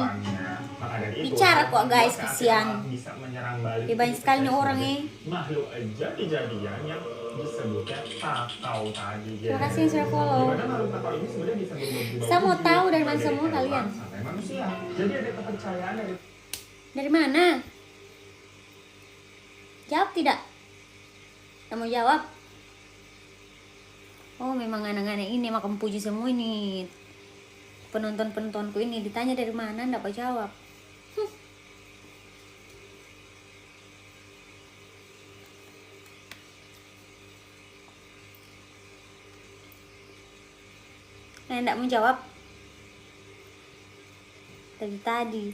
Maka dari itu, bicara kok guys, kesian. Bisa menyerang balik. Banyak sekali nih orang makhluk jadi-jadian yang disebutnya takau tadi. Terima kasih yang sudah follow. Dimana makhluk takau ini sebenarnya bisa berubah. Saya mau tahu dari mana semua kalian. Sampai manusia. Jadi ada kepercayaan dari mana? Jawab tidak? Kamu jawab? Oh memang anak-anak ini makan puji semua ini. Penonton-penontonku ini ditanya dari mana, nggak mau jawab. Nah, nggak mau jawab dari tadi.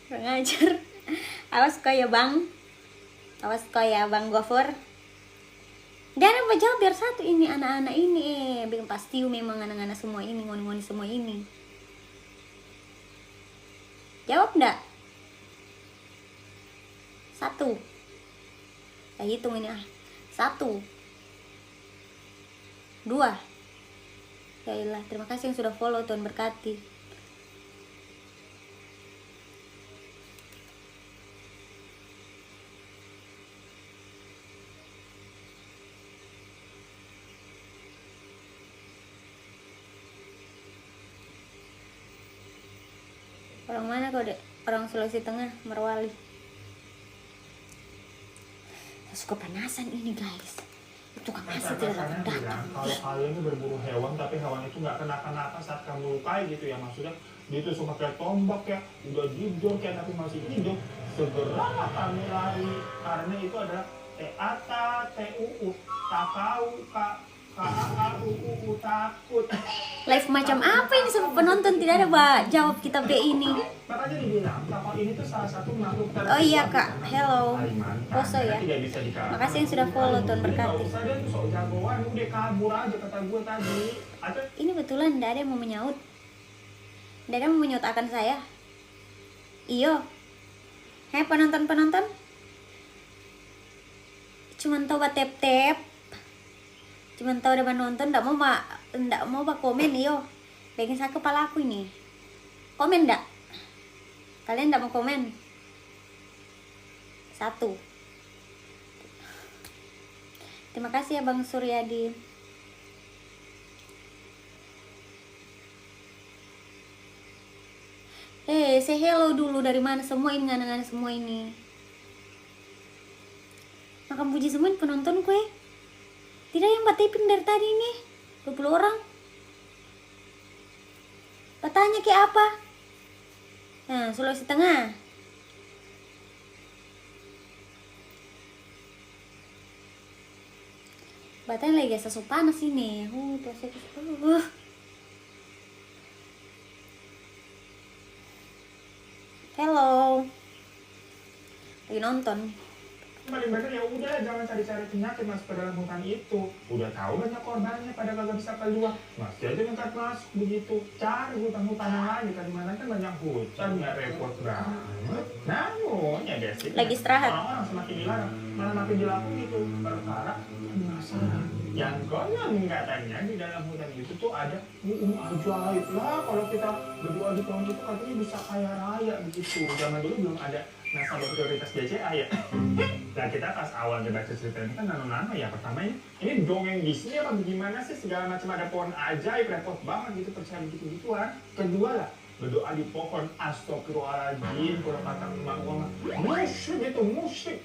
Kurang ajar. Awas kau ya bang. Awas kau ya bang Gofur. Dan apa jawab biar satu ini anak-anak ini bikin pasti memang anak-anak semua ini ngoni-ngoni semua ini. Jawab ndak? Satu. Saya hitung ini 1 2. Ya ilah, terima kasih yang sudah follow, Tuhan berkati. Orang mana kau dek? Orang Sulawesi Tengah, Merwali. Suka panasan ini guys. Itu kan masih tidak datang. Kalau kalian ini berburu hewan tapi hewan itu nggak kenapa-napa saat kamu lukai gitu ya, maksudnya dia itu suka kayak tombak ya, udah jujur kayak tapi masih hidup, segera kami lari karena itu adalah TATA-TUU takau KAAUU takut. Live macam apa ini sama penonton tidak ada Mbak jawab kita B ini. Makanya dibilang kapal ini tuh salah satu makhluk terkuat. Oh iya kak, hello. Poso ya. Makasih yang sudah follow, Tuhan berkati. Jagoan udah kabur aja kata gue tadi. Ini betulan tidak ada yang mau menyaut. Tidak ada yang mau menyaut akan saya. Iyo. Hei penonton-penonton. Cuman tahu tap-tap. Cuman tahu udah nonton, ndak mau komen iyo. Pengen saya kepala aku ini. Komen ndak? Kalian ndak mau komen? 1. Terima kasih ya Bang Suryadi. Say hello dulu, dari mana semua ini, ngana-ngana semua ini. Makan puji semua penonton kue. Tidak yang Mbak Tiping dari tadi nih 20 orang. Batanya kayak apa? Nah, Sulawesi Tengah. Batanya lagi sesu panas ini. Tuh saya hello. Lagi nonton. Paling bener ya udah, jangan cari-cari penyakit masuk ke dalam hutan itu. Udah tahu banyak korbannya pada kagak bisa keluar, masih aja nekat masuk begitu. Cari hutan-hutan yang lain, di mana kan banyak hutan, nggak repot banget. Namun ya basic, lagi istirahat. Orang-orang semakin dilarang, malah makin dilakukan gitu. Perkara penasaran. Yang konon katanya di dalam hutan itu tuh ada ajaib lah. Kalau kita berdoa di pohon itu katanya bisa kaya raya begitu. Zaman dulu belum ada nasabah prioritas BCA ya. Nah kita pas awal baca cerita ini kan nano-nano ya. Pertama ini dongeng Disney apa gimana sih, segala macam ada pohon ajaib, repot banget gitu percaya gitu-gituan. Kedua lah, berdoa di pohon, astagfirullahaladzim, kalau kata emak gua musyrik itu musyrik.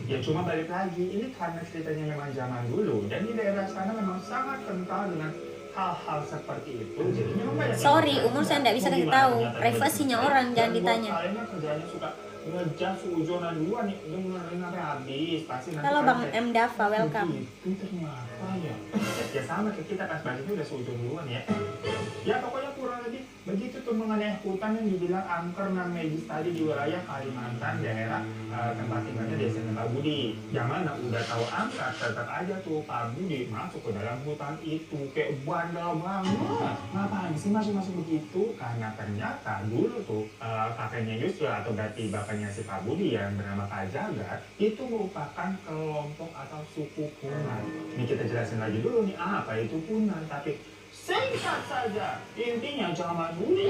Ya cuma balik lagi, ini karena ceritanya memang zaman dulu dan di daerah sana memang sangat kental dengan hal-hal seperti itu. Jadi memang banyak. Sorry, umur saya tidak bisa kasih tahu. Privasinya orang jangan ditanya. Kalian kerjanya suka ngejar suuzonan duluan nih, dengerin sampai habis pasti nanti. Halo Bang M Dava, welcome. Itu ternyata ya. Ya sama kayak kita pas balik itu udah suuzon duluan ya. Ya pokoknya kurang lebih begitu tuh mengenai hutan yang dibilang angker nan medis tadi di wilayah Kalimantan, daerah tempat tinggalnya desanya Pak Budi. Yang mana udah tahu angkat, tetap aja tuh Pak Budi masuk ke dalam hutan itu kayak bandel banget. Ngapain sih masuk begitu? Karena ternyata dulu tuh kakeknya Yusra atau berarti bapaknya si Pak Budi yang bernama Pak Jagat itu merupakan kelompok atau suku Punan. Ini kita jelasin lagi dulu nih apa itu Punan, tapi singkat saja, intinya zaman dulu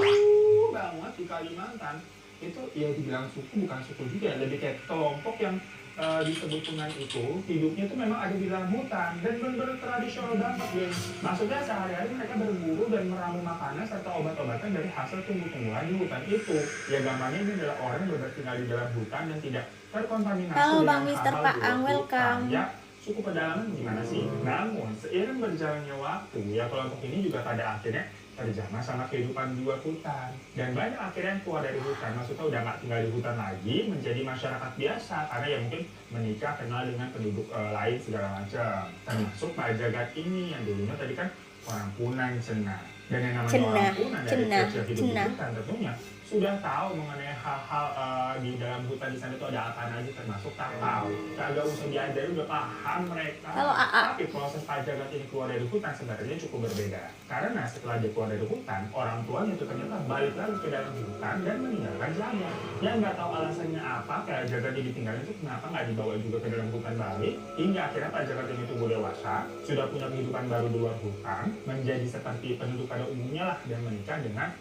banget di Kalimantan itu ya dibilang suku bukan suku juga, lebih kayak kelompok yang disebut Punan itu hidupnya itu memang ada di dalam hutan dan benar-benar tradisional banget guys. Maksudnya sehari-hari mereka berburu dan meramu makanan serta obat-obatan dari hasil tumbuh-tumbuhan di hutan itu. Ya gampangnya ini adalah orang yang tinggal di dalam hutan dan tidak terkontaminasi. Halo Bang dengan Mister hal-hal Pak di luar Ang, welcome. hutan. Ya, suku pedalaman gimana sih? Namun seiring berjalannya waktu ya kelompok ini juga pada akhirnya terjamah sama kehidupan di luar hutan dan banyak akhirnya yang keluar dari hutan, maksudnya udah nggak tinggal di hutan lagi, menjadi masyarakat biasa karena ya mungkin menikah, kenal dengan penduduk lain segala macam, termasuk Pak Jagat ini yang dulunya tadi kan orang Punan Cena. Dan yang namanya orang Punan dari kecil hidup di hutan tentunya sudah tahu mengenai hal-hal di dalam hutan di sana itu ada apa aja, termasuk takau. Kagak usah diajarin, udah paham mereka. Halo, AA. Tapi proses Pak Jagat ini keluar dari hutan sebenarnya cukup berbeda. Karena setelah dia keluar dari hutan, orang tuanya itu ternyata balik lagi ke dalam hutan dan meninggalkan Jagat. Yang nggak tahu alasannya apa, Pak Jagat ini ditinggalin itu kenapa nggak dibawa juga ke dalam hutan balik. Hingga akhirnya Pak Jagat ini tumbuh dewasa, sudah punya kehidupan baru di luar hutan, menjadi seperti penduduk pada umumnya lah dan menikah dengan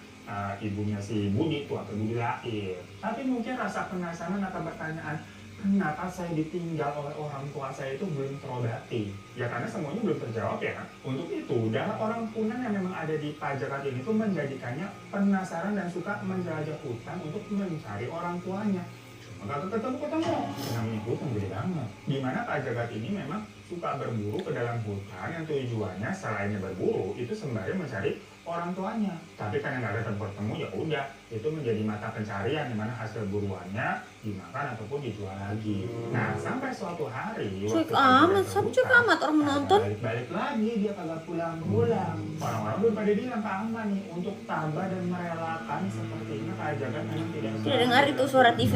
ibunya si Budi itu atau Budi lahir. Tapi mungkin rasa penasaran atau pertanyaan, kenapa saya ditinggal oleh orang tua saya itu belum terobati? Ya karena semuanya belum terjawab ya. Untuk itu, darah orang Punan yang memang ada di Pak Jagat ini tuh menjadikannya penasaran dan suka menjelajah hutan untuk mencari orang tuanya. Cuma gak ketemu-ketemu. Namanya hutan gede banget. Dimana Pak Jagat ini memang suka berburu ke dalam hutan yang tujuannya selainnya berburu itu sembari mencari orang tuanya. Tapi karena nggak ada tempat temu ya udah itu menjadi mata pencarian di mana hasil buruannya dimakan ataupun dijual lagi. Nah sampai suatu hari cuek amat, siapa cuek amat orang menonton? Balik lagi dia kagak pulang-pulang. Orang-orang belum pada bilang Pak Ahmad nih untuk tabah dan merelakan sepertinya Pak Jagat memang tidak dengar itu suara TV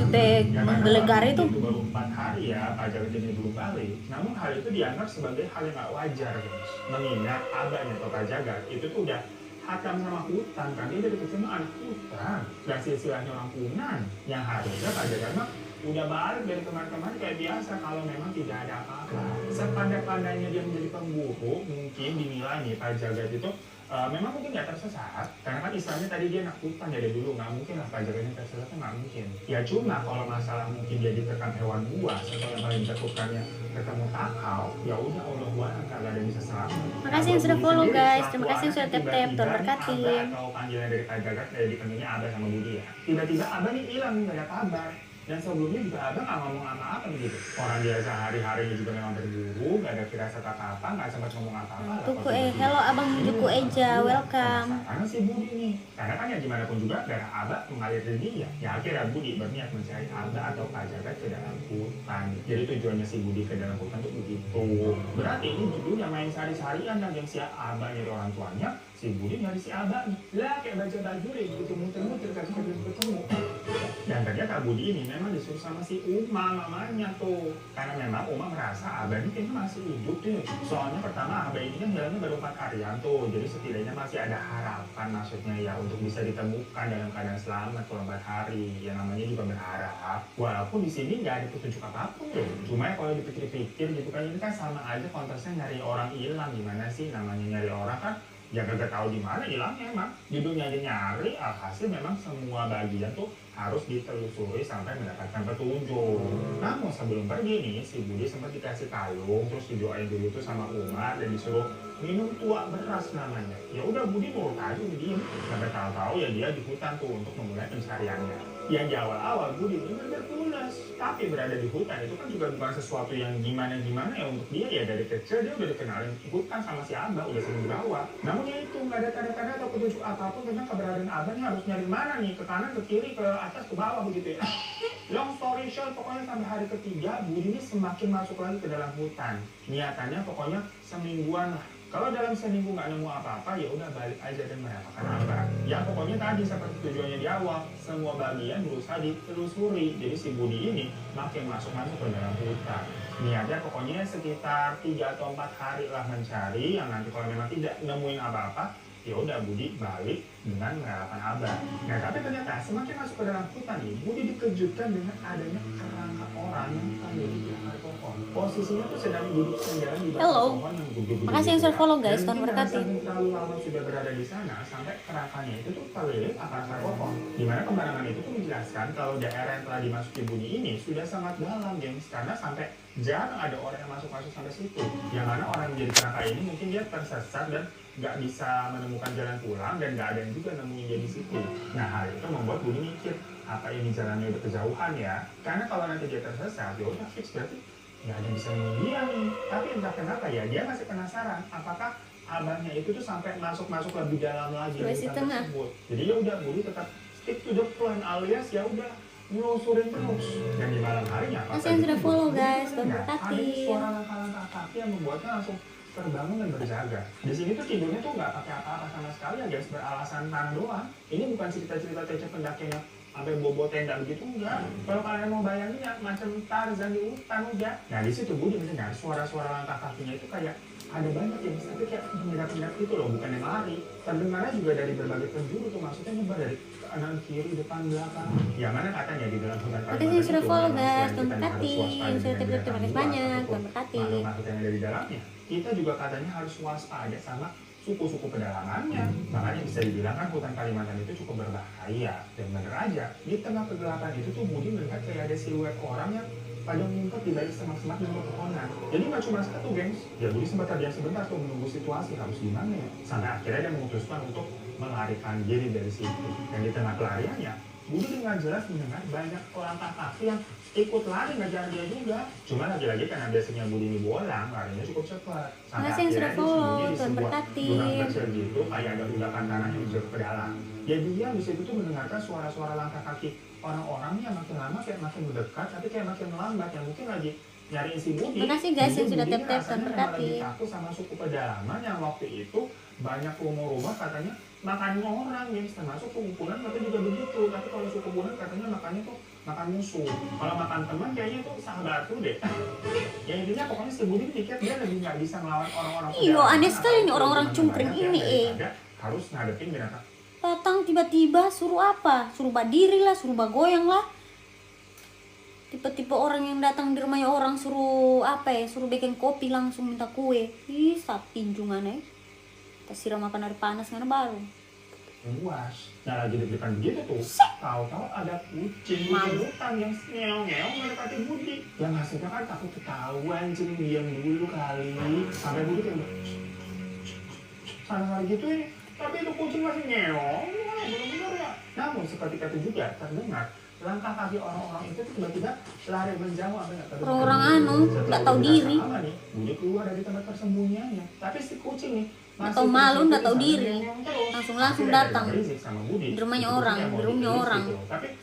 menggelegar itu. Baru 4 hari ya Pak Jagat ini belum balik. Namun hal itu dianggap sebagai hal yang nggak wajar guys. Mengingat abahnya Pak Jagat itu tuh udah hakam sama hutan kan, dia dari kecil mah anak hutan dan silsilahnya orang Punan yang harusnya Pak Jagat mah udah balik dari kemarin-kemarin kayak biasa kalau memang tidak ada apa-apa. Sepandai-pandainya dia menjadi pemburu, mungkin dinilai nih Pak Jagat itu memang mungkin nggak tersesat, karena kan istilahnya tadi dia nakutan ya dari dulu, nggak mungkin lah pajakannya tersesat, nggak mungkin. Ya cuma kalau masalah mungkin dia diterkam hewan buas atau yang paling ditakutkannya ketemu takau, ya udah Allah buat nggak ada yang bisa selamat. Makasih yang sudah follow guys, terima kasih yang sudah tap-tap, Tuhan berkati. Atau panggilan dari Pajagat kayak dipanggilnya Abah sama Budi ya. Tiba-tiba Abah nih hilang, nggak ada kabar. Dan sebelumnya juga Abah nggak ngomong apa-apa gitu. Orang dia sehari-harinya juga memang berburu, nggak ada firasat apa-apa, nggak sempat ngomong apa-apa. Tuku hello abang Juku Eja, welcome. Karena si Budi nih, karena kan ya gimana pun juga darah Abah mengalir di dia. Ya akhirnya Budi berniat mencari Abah atau Pajagat ke dalam hutan. Jadi tujuannya si Budi ke dalam hutan itu begitu. Berarti ini judulnya main sehari-harian yang si Abah nyari orang tuanya, si Budi nyari si Abah nih. Lah kayak baca baju deh, begitu muter-muter ketemu. Dan ternyata Budi ini memang disuruh sama si Uma mamanya tuh, karena memang Uma merasa Abah ini kayaknya masih hidup tuh. Soalnya pertama Abah ini kan jalannya baru 4 harian tuh, jadi setidaknya masih ada harapan maksudnya ya untuk bisa ditemukan dalam keadaan selamat selama 4 hari. Yang namanya juga berharap, walaupun di sini nggak ada petunjuk apapun tuh. Cuma ya kalau dipikir-pikir gitu kan, ini kan sama aja konteksnya nyari orang hilang. Gimana sih namanya nyari orang kan? Ya gak tahu di mana hilangnya emang. Judulnya aja nyari, alhasil memang semua bagian tuh harus ditelusuri sampai mendapatkan petunjuk. Namun sebelum pergi nih, si Budi sempat dikasih kalung, terus didoain dulu tuh sama Umar dan disuruh minum tuak beras namanya. Ya udah Budi mau aja diem, sampai tahu-tahu ya dia di hutan tuh untuk memulai pencariannya. Yang di awal-awal Budi benar-benar pulas, tapi berada di hutan itu kan juga bukan sesuatu yang gimana-gimana ya untuk dia. Ya dari kecil dia udah dikenalin hutan sama si Abah, udah sering dibawa. Namun ya itu nggak ada tanda-tanda atau petunjuk apapun tentang keberadaan Abah nih harus nyari mana nih, ke kanan, ke kiri, ke atas, ke bawah begitu ya. Long story short, pokoknya sampai hari ketiga Budi ini semakin masuk lagi ke dalam hutan. Niatannya pokoknya semingguan lah. Kalau dalam seminggu nggak nemu apa-apa, ya udah balik aja dan merelakan Abah. Ya pokoknya tadi seperti tujuannya di awal, semua bagian berusaha ditelusuri. Jadi si Budi ini makin masuk-masuk ke dalam hutan. Niatnya pokoknya sekitar 3 atau 4 hari lah mencari, yang nanti kalau memang tidak nemuin apa-apa, ya udah Budi balik dengan merelakan Abah. Nah tapi ternyata semakin masuk ke dalam hutan nih, Budi dikejutkan dengan adanya kerangka orang yang ada di belakang pohon. Posisinya tuh sedang duduk sendirian di belakang pohon yang gede-gede. Makasih yang sudah follow guys, Tuhan Dan berkati. terlalu lama sudah berada di sana sampai kerangkanya itu tuh keliling akar-akar pohon. Dimana kembarangan itu tuh menjelaskan kalau daerah yang telah dimasuki Budi ini sudah sangat dalam, gengs, karena sampai jarang ada orang yang masuk-masuk sampai situ. Yang mana orang yang jadi kerangka ini mungkin dia tersesat dan nggak bisa menemukan jalan pulang dan nggak ada yang juga nemuin dia di situ. Nah hal itu membuat Budi mikir, apa ini jalannya udah kejauhan ya? Karena kalau nanti dia tersesat, ya udah fix berarti nggak ada yang bisa nemuin dia nih. Tapi entah kenapa ya dia masih penasaran, apakah Abahnya itu tuh sampai masuk lebih dalam lagi di hutan tersebut. Jadi ya udah Budi tetap stick to the plan, alias ya udah nyelusurin terus. Dan di malam harinya, Masih yang sudah follow guys, Tuhan berkati. ada suara langkah-langkah kaki yang membuatnya langsung terbangun dan berjaga. Di sini tuh tidurnya tuh nggak pakai apa-apa sama sekali ya guys, beralasan tanah doang. Ini bukan cerita-cerita Tece pendakinya sampai bobo tenda begitu, enggak. Kalau kalian mau bayangin ya macam Tarzan di hutan udah. Nah di situ Budi mendengar suara-suara langkah kakinya itu kayak ada banyak ya, tapi kayak mengendap-endap gitu loh, bukan yang lari. Terdengarnya juga dari berbagai penjuru tuh, maksudnya nyebar dari kanan, kiri, depan, belakang. Yang mana katanya di dalam hutan Kalimantan Makasih yang sudah follow memang guys, selain Tuhan kita berkati. harus waspada Yang sudah dengan tip-tip, terima kasih binatang banyak, buas Tuhan berkati. makhluk-makhluk yang ada di dalamnya, kita juga katanya harus waspada sama suku-suku pedalamannya. Makanya bisa dibilang kan hutan Kalimantan itu cukup berbahaya. Dan bener aja, di tengah kegelapan itu tuh Budi melihat kayak ada siluet orang yang pada ngumpet di balik semak-semak dan pepohonan. Jadi nggak cuma satu, gengs. Ya Budi sempat terdiam sebentar tuh menunggu situasi harus gimana ya. Sampai akhirnya dia memutuskan untuk melarikan diri dari situ. Dan di tengah pelariannya, Budi dengan jelas mendengar banyak langkah kaki yang ikut lari ngejar dia juga. Cuma lagi-lagi karena biasanya Budi ini bolang, larinya cukup cepat. Sampai Makasih yang sudah akhirnya dia follow, sembunyi di Tuhan sebuah berkati. jurang kecil gitu, kayak ada ledakan tanah yang jauh ke dalam. Ya dia di situ tuh mendengarkan suara-suara langkah kaki orang-orang yang makin lama kayak makin mendekat, tapi kayak makin melambat, yang mungkin lagi nyariin si Budi. Makasih guys yang sudah Budi tap-tap, rasanya Tuhan memang berkati. lagi takut sama suku pedalaman yang waktu itu banyak rumah-rumah katanya makan orang, yang termasuk suku Punan tapi juga begitu. Tapi kalau suku Punan katanya makannya tuh makan musuh. Kalau makan teman kayaknya tuh sahabat tuh deh. Ya intinya pokoknya si Budi pikir dia lebih nggak bisa melawan orang-orang Iyo, pedalaman, aneh sekali nih apalagi orang-orang dengan cungkring banyak ini, yang daripada harus ngadepin binatang. Datang tiba-tiba suruh apa? Suruh berdiri lah, suruh goyang lah. Tipe-tipe orang yang datang di rumahnya orang suruh apa ya? Suruh bikin kopi langsung minta kue. Ih, saat tinjungan Kita siram makan air panas karena baru. Luas. Nah lagi deg-degan begitu tuh, tahu-tahu ada kucing hutan yang ngeong-ngeong mendekati Budi. Yang hasilnya kan takut ketahuan, jadi diam dulu kali. Sampai Budi kayak sana-sana gitu ini. Tapi itu kucing masih ngeong, bener-bener ya. Namun seketika itu juga terdengar langkah kaki orang-orang itu tiba-tiba lari menjauh sampai nggak terdengar. Orang-orang nggak tahu diri. Budi keluar dari tempat persembunyiannya. Tapi si kucing nih Nggak tahu malu, nggak tahu diri. Langsung datang. Di rumahnya orang, di rumahnya orang.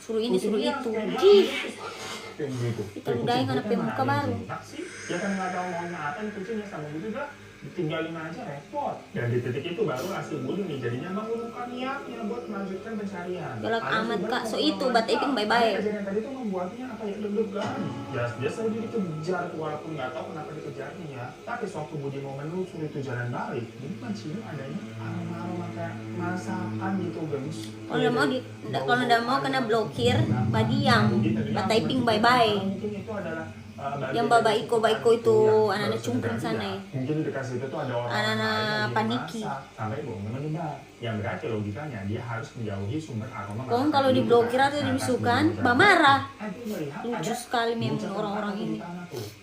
Suruh ini, suruh itu. Kita udahin karena muka baru. Ya kan nggak tahu maunya apa nih kucingnya sama Budi udah ditinggalin aja repot. Dan di titik itu baru si Budi nih jadinya mengurungkan niatnya buat melanjutkan pencarian. Galak amat kak, so itu Bata Iping bye-bye. Kejadian tadi tuh membuatnya kayak deg-degan. Dia selalu dikejar walaupun nggak tahu kenapa dikejarnya ya. Tapi sewaktu Budi mau menelusuri itu jalan balik, ini mencium adanya aroma kayak masakan gitu guys. Kalau udah mau kena blokir, badiam. Bata Iping bye-bye. Mungkin itu adalah yang Baba Iko itu anak-anak cungkring sana ya. Mungkin di dekat situ tuh ada orang anak-anak paniki. Sampai baunya menyebar. Yang berarti logikanya dia harus menjauhi sumber aroma. Kalau diblokir atau dibisukan, marah. Lucu sekali memang orang-orang ini.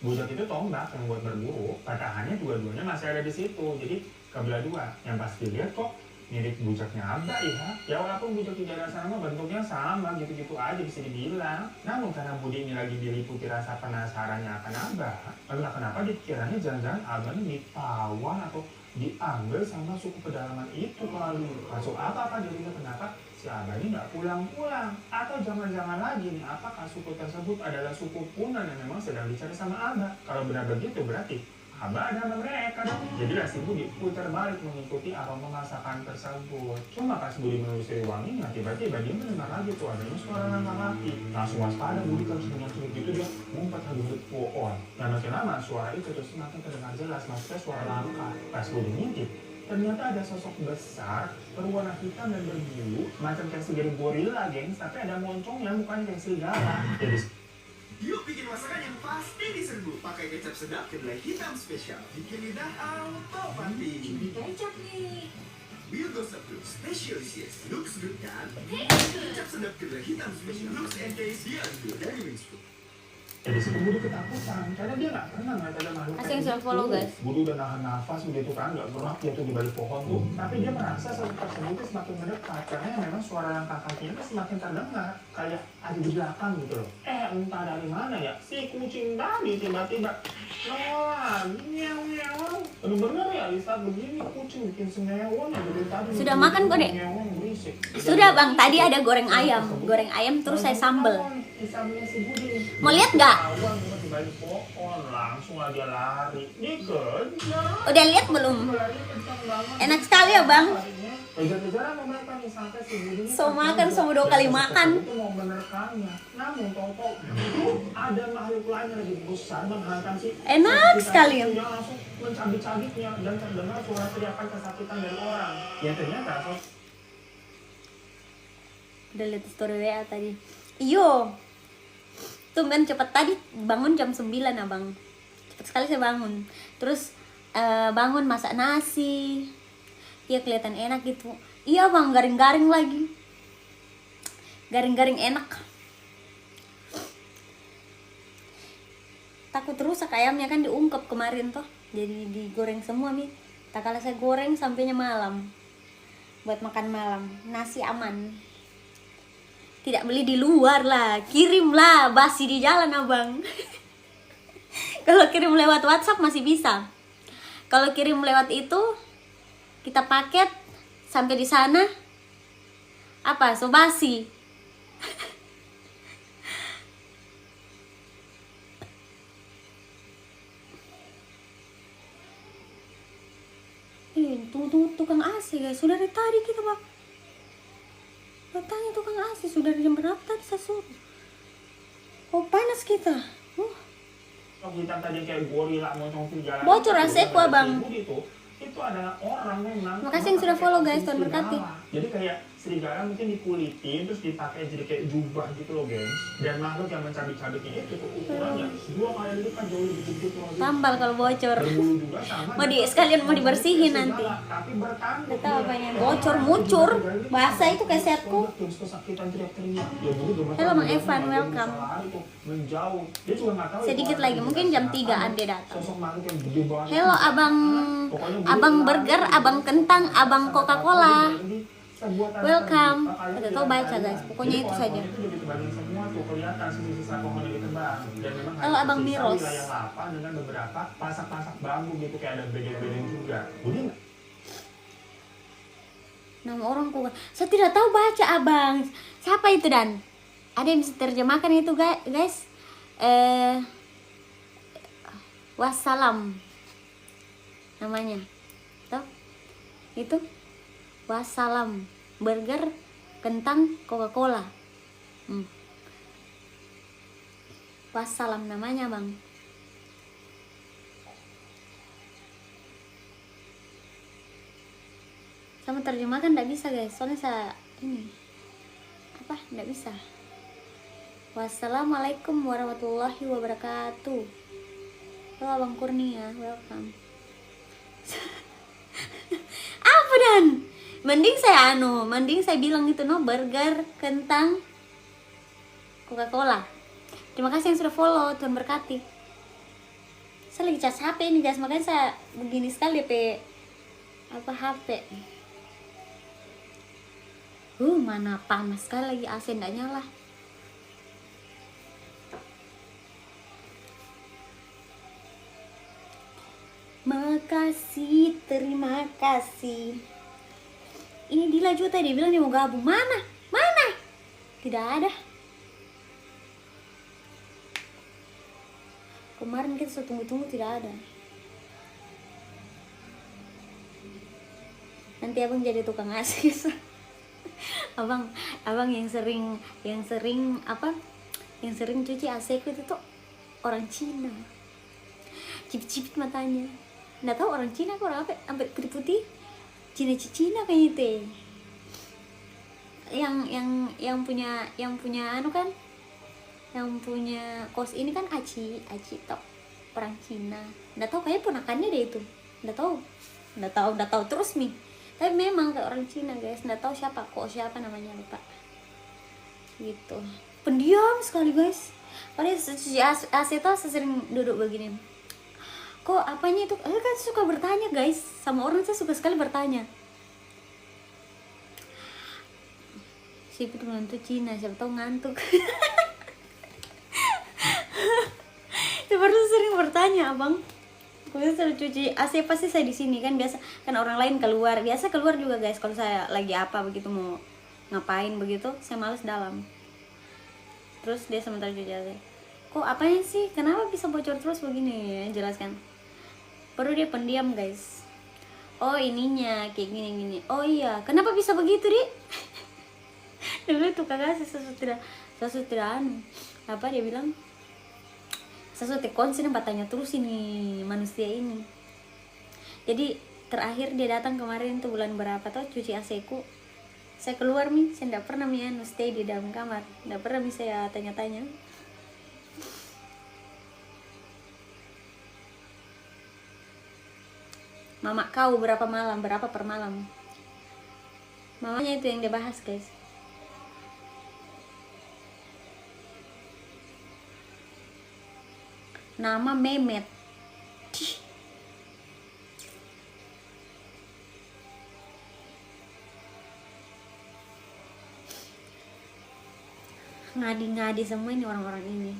Bujak itu tombak yang buat berburu. Patahannya dua-duanya masih ada di situ. Jadi kebelah dua. Yang pas dilihat kok mirip bujaknya Abah ya. Ya walaupun bujak di daerah sana bentuknya sama gitu-gitu aja bisa dibilang. Namun karena Budi ini lagi diliputi rasa penasarannya akan Abah, entah kenapa dikiranya jangan-jangan Abah ini ditawan atau diambil sama suku pedalaman itu kali. Masuk apa dirinya kenapa si Abah ini nggak pulang-pulang? Atau jangan-jangan lagi nih apakah suku tersebut adalah suku Punan yang memang sedang dicari sama Abah? Kalau benar begitu berarti Abah ada sama mereka dong. Jadilah si Budi putar balik mengikuti aroma masakan tersebut. Cuma pas Budi menelusuri wanginya, tiba-tiba dia mendengar lagi tuh adanya suara langkah kaki. Langsung waspada Budi terus dengan begitu dia ngumpet lagi di pohon. Dan makin lama suara itu terus semakin terdengar jelas, maksudnya suara langkah. Pas Budi ngintip, ternyata ada sosok besar berwarna hitam dan berbulu, macam kayak segala gorila, gengs. Tapi ada moncongnya, bukan kayak serigala. Jadi yuk bikin masakan yang pasti diserbu. Pakai kecap sedap kedelai hitam spesial. Bikin lidah auto mati. Ini kecap nih. Wilgo Sabtu Specialist looks good kan? Kecap sedap kedelai hitam spesial. Looks and taste beyond good dari Wings Food. Jadi si Budi ketakutan, karena dia nggak pernah ngeliat ada makhluk Asing saya follow guys. Budi udah nahan nafas begitu kan, nggak gerak dia tuh di balik pohon tuh. Tapi dia merasa sosok tersebut semakin mendekat, karena memang suara langkah kakinya semakin terdengar, kayak ada di belakang gitu loh. Entah dari mana ya, si kucing tadi tiba-tiba nyew. Bener-bener ya, di saat begini kucing bikin senewon ya dari tadi. Sudah makan kok dek? Sudah bang, tadi ada goreng ayam terus saya sambel. Mau lihat nggak? Langsung aja lari. Dikejar. Udah lihat belum? Enak sekali ya bang. So makan, so 2 kali makan. Mau menerkamnya. Namun tahu-tahu ada makhluk lain yang lebih besar menghantam si. Enak sekali ya. Dia langsung mencabik-cabiknya dan terdengar suara teriakan kesakitan dari orang. Ya ternyata udah lihat story WA tadi. Iyo. Tumben cepet tadi bangun jam 9 abang. Cepet sekali saya bangun. Terus bangun masak nasi. Iya kelihatan enak gitu. Iya bang, garing-garing lagi. Garing-garing enak. Takut rusak ayamnya kan diungkep kemarin toh. Jadi digoreng semua nih. Tak kalah saya goreng sampainya malam. Buat makan malam. Nasi aman. Tidak beli di luar lah, kirim lah, basi di jalan abang. Kalau kirim lewat WhatsApp masih bisa. Kalau kirim lewat itu, kita paket sampai di sana, apa? So basi. Tunggu tukang AC guys, sudah dari tadi kita bang. Tanya tukang AC sudah di jam berapa tadi saya suruh. Oh panas kita. Hitam tadi kayak gorila moncong serigala. Bocor AC ku abang. Itu adalah orang memang. Makasih yang sudah follow guys, Tuhan berkati. Jadi kayak serigala mungkin dikulitin terus dipakai jadi kayak jubah gitu loh gengs. Dan makhluk yang mencabik-cabik ini itu ukurannya 2 kali lipat jauh lebih gede tuh. Tambal kalau bocor. Berbulu juga sama. Sekalian mau dibersihin nanti. Tapi bertanduk. Gak tahu apanya. Bocor, mucur. Bahasa itu kesetku. Halo Bang Evan, welcome. Menjauh. Dia juga nggak tahu. Sedikit lagi, mungkin jam 3-an dia datang. Sosok makhluk yang gede banget. Halo abang burger, abang kentang, abang Coca-Cola. Welcome. Kita tahu baca guys, pokoknya itu saja. Halo abang Miros. Dengan beberapa pasak-pasak bambu gitu kayak ada bedeng-bedeng juga. Budi nggak? Nama orang kok. Saya tidak tahu baca abang. Siapa itu Dan? Ada yang bisa terjemahkan itu guys? Wassalam namanya. Tuh. Itu Wassalam, burger, kentang, Coca-Cola. Wassalam namanya bang. Sama terjemahkan tidak bisa guys, soalnya saya ini apa tidak bisa. Wassalamualaikum warahmatullahi wabarakatuh. Halo Abang Kurnia, welcome. Apa Dan? Mending saya bilang itu burger, kentang, Coca-Cola. Terima kasih yang sudah follow, Tuhan berkati. Saya lagi cas HP ini guys, makanya saya begini sekali DP HP. Mana panas sekali lagi, AC nggak nyala. Makasih, terima kasih. Ini Dila juga tadi bilang dia mau gabung. Mana? Tidak ada. Kemarin kita sudah tunggu-tunggu tidak ada. Nanti abang jadi tukang asis. abang yang sering cuci AC itu tuh orang Cina. Cipit-cipit matanya. Nggak tahu orang Cina kok orang apa, sampai putih. Cina kayaknya itu. Yang punya anu kan? Yang punya kos ini kan Aci top orang Cina. Nggak tahu kayak ponakannya deh itu. Nggak tahu terus nih. Tapi memang kayak orang Cina guys. Nggak tahu siapa namanya, lupa. Gitu. Pendiam sekali guys. Padahal AC itu saya sering duduk begini. Kok apanya itu? Kan suka bertanya guys, sama orang saya suka sekali bertanya. Siapa tuh menantu Cina, siapa tahu ngantuk. Seperti sering bertanya abang. Kalau saya cuci AC pasti saya di sini kan biasa, kan orang lain keluar, biasa keluar juga guys. Kalau saya lagi apa begitu mau ngapain begitu, saya males dalam. Terus dia sementara cuci AC. Kok apanya sih? Kenapa bisa bocor terus begini? Ya, jelaskan. Baru dia pendiam guys. Oh ininya kayak gini. Oh iya, kenapa bisa begitu Dik? Dulu tuh kakak sesuatu tidak anu. Apa dia bilang? Sesuatu konsen tanya terus ini manusia ini. Jadi terakhir dia datang kemarin tuh bulan berapa tuh cuci AC ku. Saya keluar nih, saya tidak pernah stay di dalam kamar. Tidak pernah saya tanya-tanya. Mama kau berapa per malam. Mamanya itu yang dia bahas guys. Nama Mehmet. Ngadi-ngadi semua ini orang-orang ini.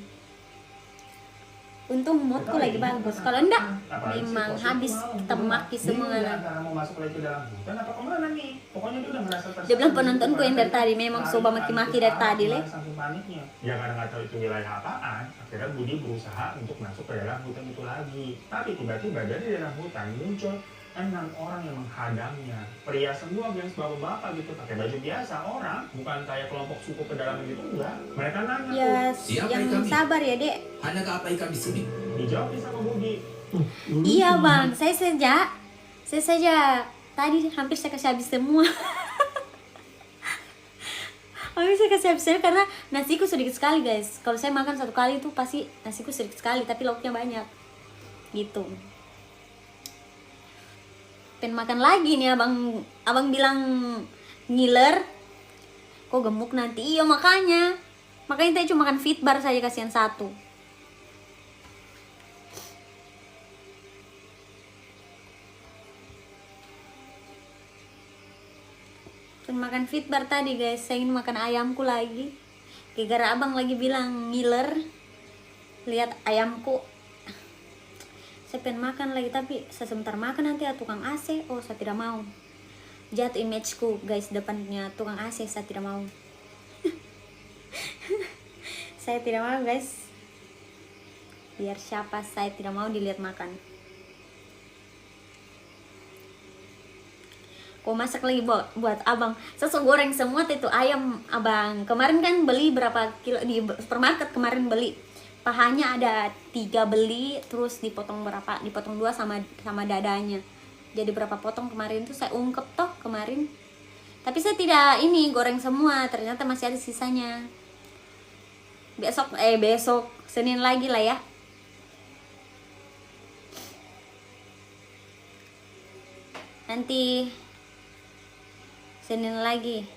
Untung moodku lagi bagus. Kalau enggak, memang habis kita maki semua. Mau masuk lagi ke dalam hutan apa kemana nih? Pokoknya dia udah merasa Dia bilang penontonku yang dari tadi memang coba maki-maki dari tadi le. Saking paniknya. Ya karena nggak tahu itu wilayah apaan. Akhirnya Budi berusaha untuk masuk ke dalam hutan itu lagi. Tapi tiba-tiba dari dalam hutan muncul 6 orang yang menghadangnya. Pria semua, guys, bapak-bapak gitu, pakai baju biasa orang, bukan kayak kelompok suku pedalaman gitu, enggak. Mereka nanya tuh, yang sabar ya dek. Adakah apa ikan di sini? Dijawab sama Budi. Iya bang, saya saja tadi hampir saya kasih habis semua. Mami saya kasih habis-habis karena nasiku sedikit sekali guys. Kalau saya makan satu kali itu pasti nasiku sedikit sekali, tapi lauknya banyak. Gitu. Pengen makan lagi nih abang bilang ngiler. Kok gemuk nanti? Iya makanya saya cuma makan Fitbar saja, kasihan satu. Makan Fitbar tadi guys, saya ingin makan ayamku lagi. Gara-gara abang lagi bilang ngiler, lihat ayamku. Saya pengen makan lagi, tapi saya sebentar makan nanti ya tukang AC. Oh, saya tidak mau. Jatuh imageku guys, depannya tukang AC, saya tidak mau. Saya tidak mau guys. Biar siapa, saya tidak mau dilihat makan. Kok masak lagi buat abang. Saya goreng semua itu ayam abang. Kemarin kan beli berapa kilo di supermarket, kemarin beli. Pahanya ada 3 beli, terus dipotong 2 sama dadanya. Jadi berapa potong kemarin tuh saya ungkep toh kemarin. Tapi saya tidak ini goreng semua, ternyata masih ada sisanya. Besok Senin lagi lah ya. Nanti Senin lagi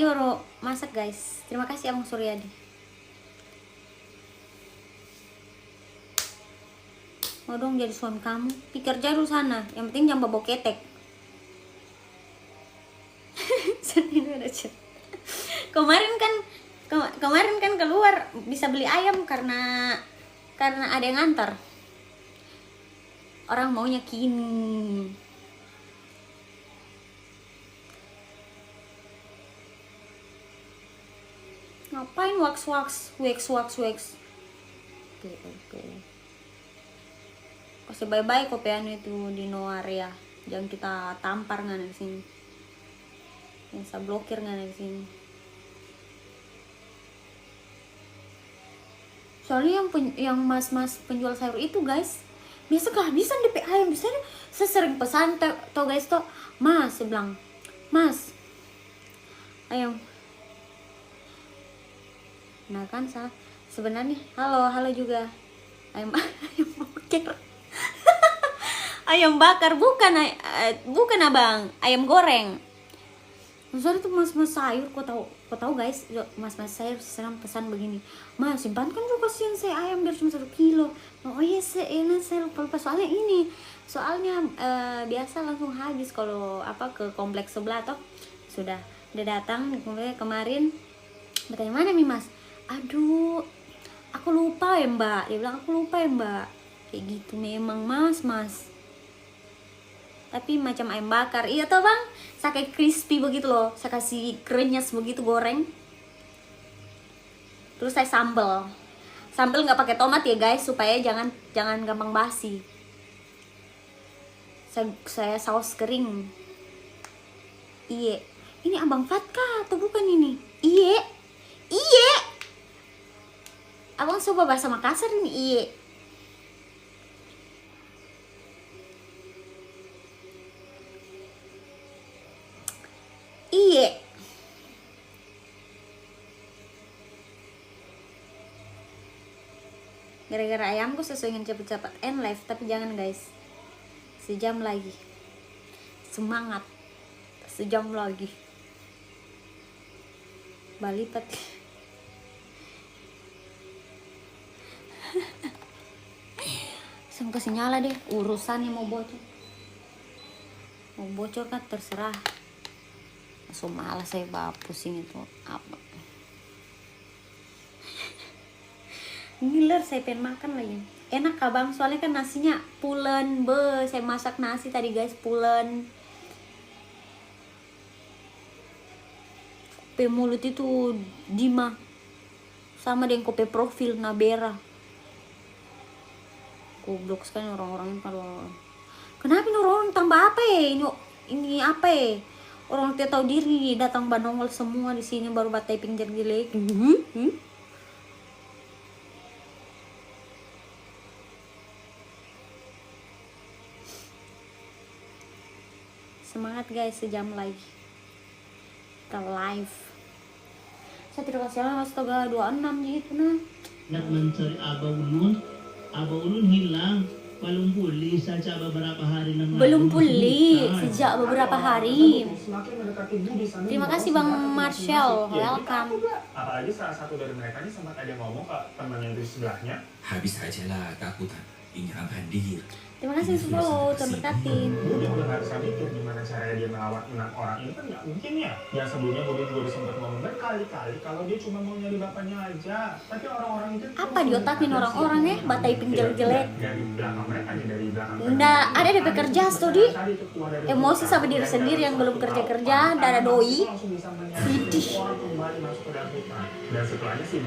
baru masak guys. Terima kasih Abang Suryadi. Mau dong jadi suami kamu. Pikir jadul sana. Yang penting jangan bawa ketek. Senin ada chat. Kemarin kan keluar bisa beli ayam karena ada yang ngantar. Orang maunya kini. Ngapain wax. Oke. Kasih bye-bye kopian itu di no area. Jangan kita tampar nggak di sini. Yang saya blokir nggak di sini. Soalnya yang mas-mas penjual sayur itu guys, biasa kehabisan DP ayam. Biasanya saya sering pesan toh guys toh, Mas, saya bilang, Mas, ayam. Nah kan sebenarnya halo juga ayam bakar. Ayam bakar bukan abang, ayam goreng. Soalnya tuh mas-mas sayur, kau tahu guys, mas-mas sayur sering pesan begini, Mas simpankan juga kasihan saya ayam biar cuma 1 kilo. Oh iya saya lupa soalnya biasa langsung habis kalau ke kompleks sebelah toh. Udah datang kemarin, bertanya mana nih Mas? Aduh, aku lupa ya Mbak. Dia bilang aku lupa ya Mbak. Kayak gitu memang mas. Tapi macam ayam bakar. Iya toh bang, saya kayak crispy begitu loh. Saya kasih krenyes begitu goreng. Terus saya sambal nggak pakai tomat ya guys, supaya jangan gampang basi. Saya saus kering. Iya, ini abang Fatka atau bukan ini? Iya. Abang coba bahasa Makassar ini, iye. Gara-gara ayamku saya ingin cepet-cepet end live, tapi jangan guys. Sejam lagi. Semangat. Sejam lagi. Balipat. Saya kasih nyala deh, urusannya mau bocor kan terserah. Langsung malas saya pusing itu apa. Ngiler, saya pengen makan lagi. Enak abang, soalnya kan nasinya pulen. Saya masak nasi tadi guys, pulen. Kopi mulut itu Dima sama dengan kopi profil Nabera. Goblok sekali orang-orang kalau. Kenapa ini orang tambah apa ya? Ini apa ya? Orang tidak tahu diri datang banongol semua di sini baru typing jelek. Semangat guys, sejam lagi kita live. Saya tidak kasih alamat, astaga 26 gitu nah. Nak mencari Abah Ulun hilang. Belum pulih saja beberapa hari Belum pulih sejak beberapa hari. Terima kasih Bang Marshall, welcome. Apalagi salah satu dari mereka ini sempat ada ngomong ke temannya di sebelahnya. Habis aja lah takutan. Ini hadir. Terima kasih yang follow, Tuhan berkatin. Budi udah gak bisa mikir gimana caranya dia melawat 6 orang ini kan gak mungkin ya. Yang sebelumnya Budi juga sempat ngomong berkali-kali kalau dia cuma mau nyari bapaknya aja. Tapi orang-orang itu apa di otakin orang-orang ya? Batai jelek-jelek. Dari belakang mereka nih, dari belakang. Nggak ada DP kerja studi. Emosi sama diri sendiri yang belum kerja-kerja, nggak ada doi. Idih.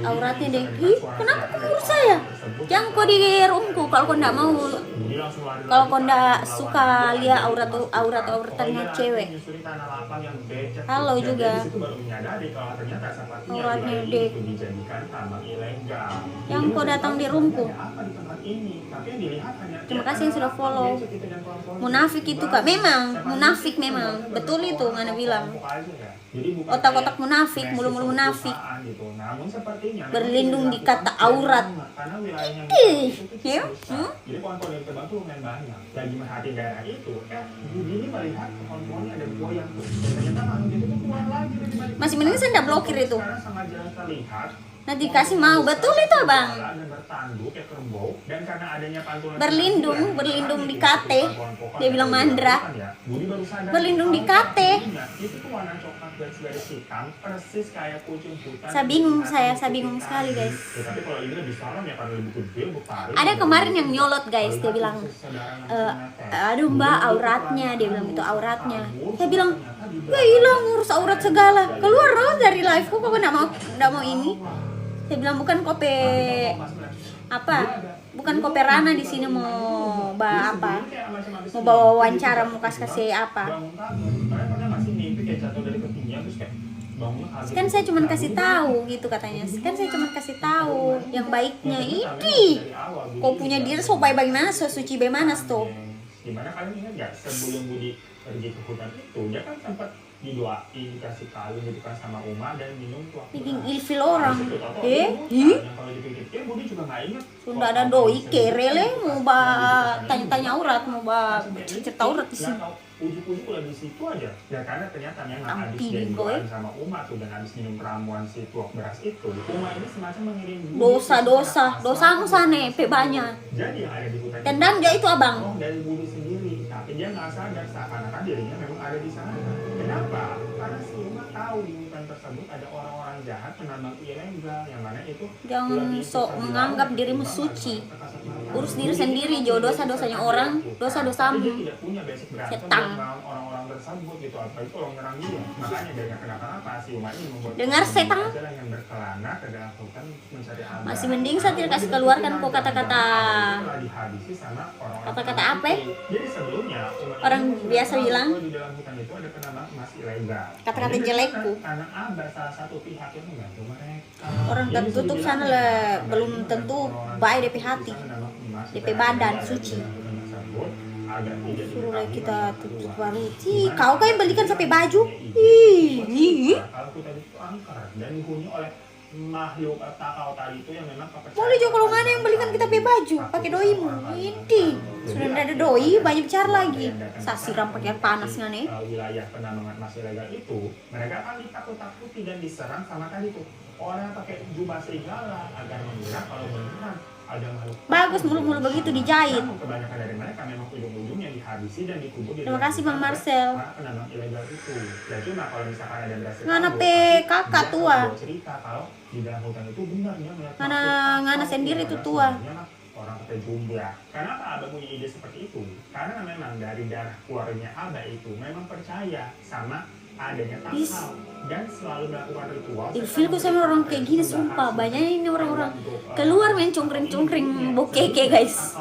Auratnya deh. Ih, kenapa menurut saya? Jangan kau di rumku kalau kau nggak mau. Kalau kau nggak suka lihat auratannya cewek. Halo juga. Auratnya deh. Yang kau datang di rumku. Terima kasih yang sudah follow. Munafik itu kak, memang munafik memang. Betul itu Ngana bilang. Otak-otak munafik, mulu-mulu munafik. Berlindung di kata aurat. Ih, ya? Jadi pohon-pohon yang tebang tuh lumayan banyak. Lagi merhatiin daerah itu, Budi ini melihat pohon-pohonnya ada buah yang ternyata makhluk itu tuh keluar lagi dari balik. Masih mending saya nggak blokir itu. Sekarang sama jelas terlihat. Nanti kasih mau, betul itu abang. Berlindung di kate. Dia bilang mandra. Berlindung di kate. Saya bingung sekali guys. Ada kemarin yang nyolot guys, dia bilang, aduh mbak auratnya, dia bilang itu auratnya. Saya bilang, ya hilang ngurus aurat segala, keluar loh dari live kok nggak mau ini. Saya bilang bukan kope Rana di sini mau mau bawa wawancara, mau kasih apa. Kan saya cuma kasih tahu gitu katanya. Kan saya cuma kasih tahu yang baiknya ini. Kau punya diri so baik-baik mana, so suci bagaimana tuh. Gimana kalian ingat nggak sebelum Budi pergi ke hutan itu dia kan sempat didoain, dikasih kalung gitu kan sama Uma dan minum tuh. Bikin ilfil orang. Kalau dipikir-pikir Budi juga nggak ingat. Sudah ada doi kerele mau tanya-tanya aurat, mau cerita aurat di sini. Ujuk-ujuk udah di situ aja. Ya karena ternyata memang habis didoain sama Uma tuh dan habis minum ramuan si tuak beras itu. Uma ini semacam mengirim dosamu sana banyak. Jadi yang ada di hutan. Tendang dia itu abang. Dari Budi sendiri, tapi dia nggak sadar seakan-akan dirinya memang ada di sana. Kenapa? Karena si Uma tahu di hutan tersebut ada orang-orang jahat penambang ilegal yang mana itu. Jangan sok menganggap dirimu suci. Urus diri sendiri, jauh dosa-dosanya orang, dosa-dosamu. Setang. Orang-orang tersebut gitu, apalagi kalau menyerang dia. Makanya dia nggak kenapa-napa si Uma ini membuat. Dengar setang. Yang berkelana ke dalam hutan mencari abang. Masih mending saya tidak kasih keluarkan kok kata-kata apa? Jadi sebelumnya orang biasa bilang di dalam hutan itu ada penambang emas ilegal. Kata-kata jelekku. Karena Abah salah satu pihak yang membantu mereka. Orang tertutup sana lah, belum tentu baik DP hati, DP badan suci. Suruh kita tutup baru. Kau kan yang belikan sampai baju. Ih. Dan dihuni oleh makhluk takau tadi itu yang memang boleh juga kalau nggak ada yang belikan kita pakai baju, pakai doimu. Ini sudah ada doi, banyak bicara lagi. Sasiram pakai panas nggak nih? Wilayah penambangan emas ilegal itu, mereka akan ditakut-takuti dan diserang sama tadi tuh orang yang pakai jubah serigala agar mengira kalau beneran ada makhluk. Bagus mulu-mulu begitu dijahit. Kebanyakan dari mereka memang ujung-ujungnya dihabisi dan dikubur di. Terima kasih Bang Marcel. Penambang ilegal itu. Ya cuma kalau misalkan ada berhasil. Ngana kakak tua. Cerita kalau di dalam hutan itu benarnya melihat. Ngana sendiri itu tua. Orang pakai jubah. Kenapa Abah punya ide seperti itu? Karena memang dari darah keluarganya Abah itu memang percaya sama adanya takau dan selalu melakukan ritual. Ilfil kok sama orang kayak gini sumpah. Banyak ini orang-orang keluar main cungkring-cungkring bokeke guys.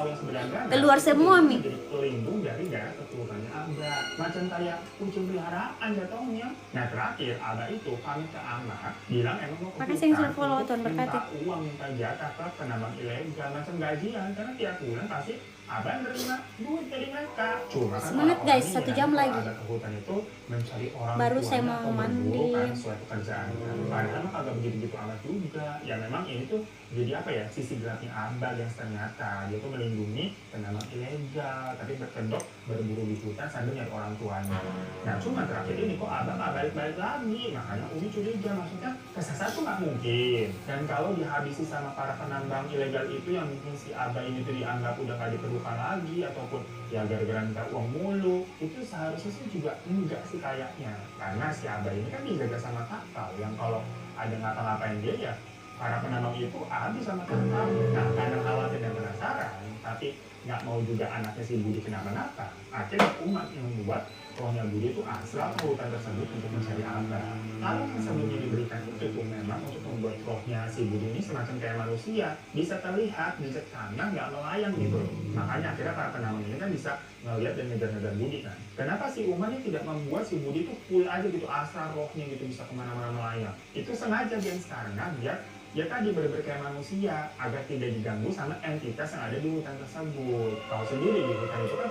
Keluar semua mi. Pelindung dari darah keturunannya Abah. Macam kayak kucing peliharaan jatuhnya. Nah terakhir Abah itu pamit ke Ama bilang emang mau makasih yang sudah follow Tuhan berkati. Minta uang, minta jatah ke penambang ilegal macam gajian karena tiap bulan pasti abang nerima duit dari mereka. Cuma kan Semangat, orang-orang guys, ini 1 ya, jam kalau lagi. ada ke hutan itu mencari orang Baru tuanya saya mau atau mandi. berburu kan sesuai pekerjaan kan. Padahal mah kagak begitu-gitu amat juga. Ya memang ini tuh jadi apa ya, sisi gelapnya abang yang ternyata dia tuh melindungi penambang ilegal tapi berkedok berburu di hutan sambil nyari orang tuanya. Nah cuma terakhir ini kok abang nggak balik-balik lagi, makanya Umi curiga, maksudnya kesasar tuh nggak mungkin. Dan kalau dihabisi sama para penambang ilegal itu yang mungkin si abang ini tuh dianggap udah nggak diperlukan lagi ataupun ya gara-gara minta uang mulu, itu seharusnya sih juga enggak sih kayaknya, karena si abah ini kan dijaga sama kakak yang kalau ada ngapa-ngapain dia ya para penambang itu habis sama kakak. Nah karena khawatir dan penasaran tapi nggak mau juga anaknya si Budi kenapa-napa, akhirnya umat yang membuat rohnya Budi itu asal ke hutan tersebut untuk mencari abah. Kalau yang sebelumnya diberikan itu tuh memang untuk membuat rohnya si Budi ini semacam kayak manusia, bisa terlihat bijaksana, nggak melayang gitu. Makanya akhirnya para penambang ini kan bisa ngeliat dan ngejar-ngejar Budi kan. Kenapa si Uma ini tidak membuat si Budi itu full aja gitu, asal rohnya gitu bisa kemana-mana melayang? Itu sengaja karena biar dia tadi benar-benar kayak manusia agar tidak diganggu sama entitas yang ada di hutan tersebut. Kalau sendiri di hutan itu kan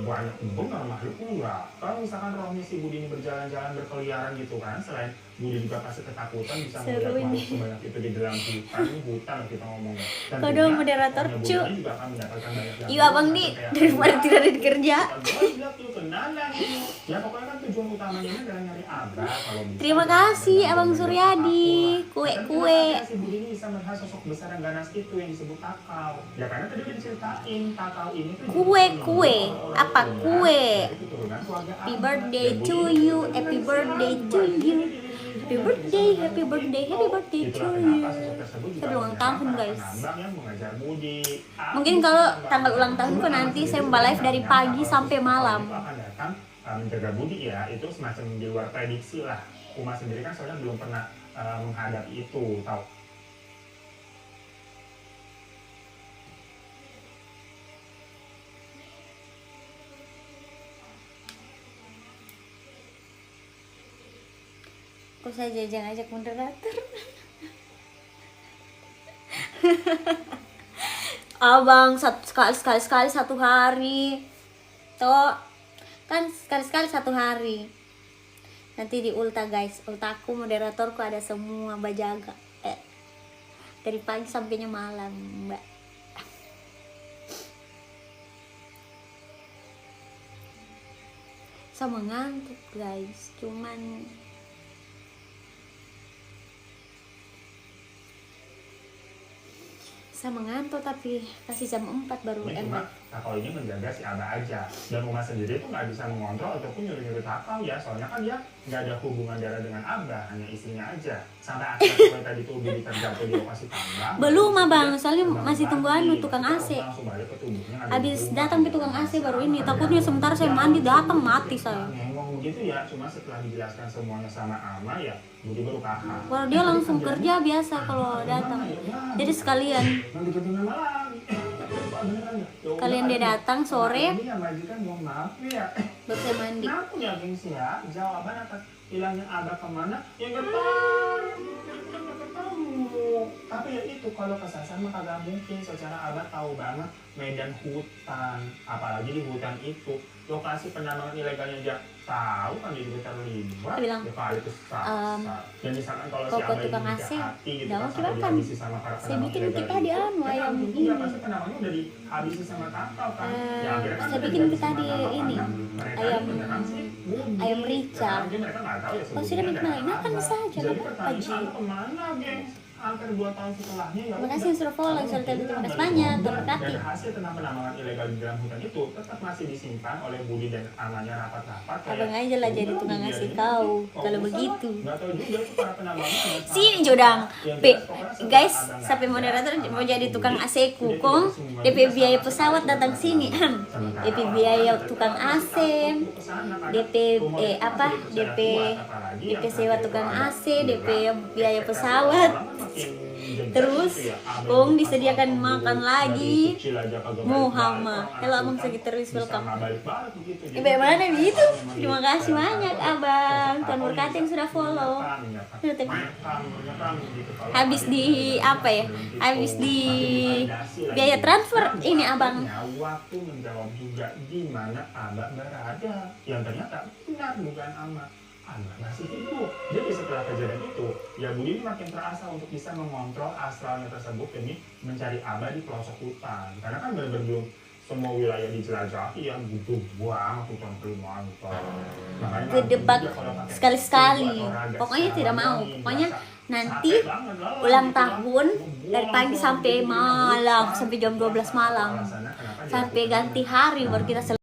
banyak benar makhluk enggak. Kalau misalkan rohnya si Budi ini berjalan-jalan berkeliaran gitu kan, selain Budi juga pasti ketakutan bisa melihat makhluk sebanyak itu di dalam hutan kita ngomongnya. Dan Kode moderator cu. juga akan mendapatkan banyak Iya bang di daripada tidak ada di kerja. Ya pokoknya kan tujuan utamanya ini adalah nyari abah kalau bisa. Terima kasih Abang Suryadi. Kue-kue. Si Budi ini bisa melihat sosok besar yang ganas itu yang disebut Takau. Ya karena tadi udah diceritain Takau ini tuh Kue-kue. Apa kue? Happy birthday to you. Happy birthday to you. Happy birthday, happy birthday, happy birthday to you. Saya ulang tahun guys. Mungkin kalau tanggal ulang tahunku nanti saya mau live dari pagi sampai malam. Menjaga Budi ya, itu semacam di luar prediksi lah. Uma sendiri kan soalnya belum pernah menghadapi itu, tahu. Kok saya jajang ajak moderator? Abang sekali 1 hari. Toh kan sekali 1 hari. Nanti di ulta guys. Ultaku moderatorku ada semua bajaga. Dari pagi sampainya malam, Mbak. Sama ngantuk guys. Cuman saya mengantuk tapi kasih jam 4 baru enak. Takau ini menjaga si abah aja, dan Uma sendiri tuh nggak bisa mengontrol ataupun nyuruh-nyuruh Takau ya, soalnya kan dia nggak ada hubungan darah dengan abah, hanya istrinya aja. Sampai akhirnya tadi tuh Budi terjatuh di lokasi tambang. Belum abang, soalnya masih tunggu tukang AC. Habis datang ke tukang AC baru ini, takutnya sementara saya mandi datang mati saya. Ngomong gitu ya, cuma setelah dijelaskan semuanya sama Ama ya Budi baru paham. Kalau dia langsung kerja biasa kalau datang. Jadi sekalian. Kalian dia datang sore. Baru saya mandi. Kenapa ya gengsi ya? Jawaban atas hilangnya abah kemana? Ya nggak tahu. Tapi ya itu kalau kesasar mah kagak mungkin. Secara abah tahu banget medan hutan, apalagi di hutan itu lokasi penambangan ilegalnya dia tahu kan, dia juga terlibat. Dia bilang, ya kali kesasar. Dan misalkan kalau si kok abah tukang ini AC hati gitu udah kan, mau sampai dimakan. dihabisi sama para Saya penambang bikin ilegal tadi itu. anu ayam Iya ini. pasti penambangnya udah dihabisi sama Takau kan. Ya akhirnya kan saya udah bikin dihabisi sama tadi Takau, ini kan. Mereka ayam beneran sih Budi. ayam rica. Mungkin mereka nggak tahu ya Kalau sudah sebelumnya bikin ada makan apa. saja Jadi apa pertanyaan Ji. kemana gengs? Hampir 2 tahun setelahnya ya Terima kasih yang sudah follow, yang sudah terima kasih banyak, terima kasih. dan hasil tentang penambangan ilegal di dalam hutan itu tetap masih disimpan oleh Budi dan Amanya rapat-rapat. Abang aja lah jadi tukang ngasih tahu kalau begitu. Nggak tahu juga itu para penambangnya. Sini Jodang. Guys, sampai moderator mau jadi tukang AC ku kong. DP biaya pesawat datang sini. DP biaya tukang AC. DP DP sewa tukang AC, DP biaya pesawat. Terus Kong disediakan makan lagi. Muhammad, hello Abang Segi terus welcome. Bagaimana gitu? Terima kasih banyak Abang. Tuhan berkati yang sudah follow. Habis di apa ya? Habis di biaya transfer ini Abang. Waktu menjawab juga di mana Abah berada. Yang ternyata benar bukan Ama. Abah masih hidup. Jadi setelah kejadian itu, ya Budi ini makin terasa untuk bisa mengontrol astralnya tersebut demi mencari Abah di pelosok hutan. Karena kan benar-benar belum semua wilayah dijelajahi yang butuh banget hutan Kalimantan. Gedebak sekali-sekali. Pokoknya tidak mau. Pokoknya nanti ulang tahun dari pagi sampai malam, sampai jam 12 malam, sampai ganti hari baru kita selesai.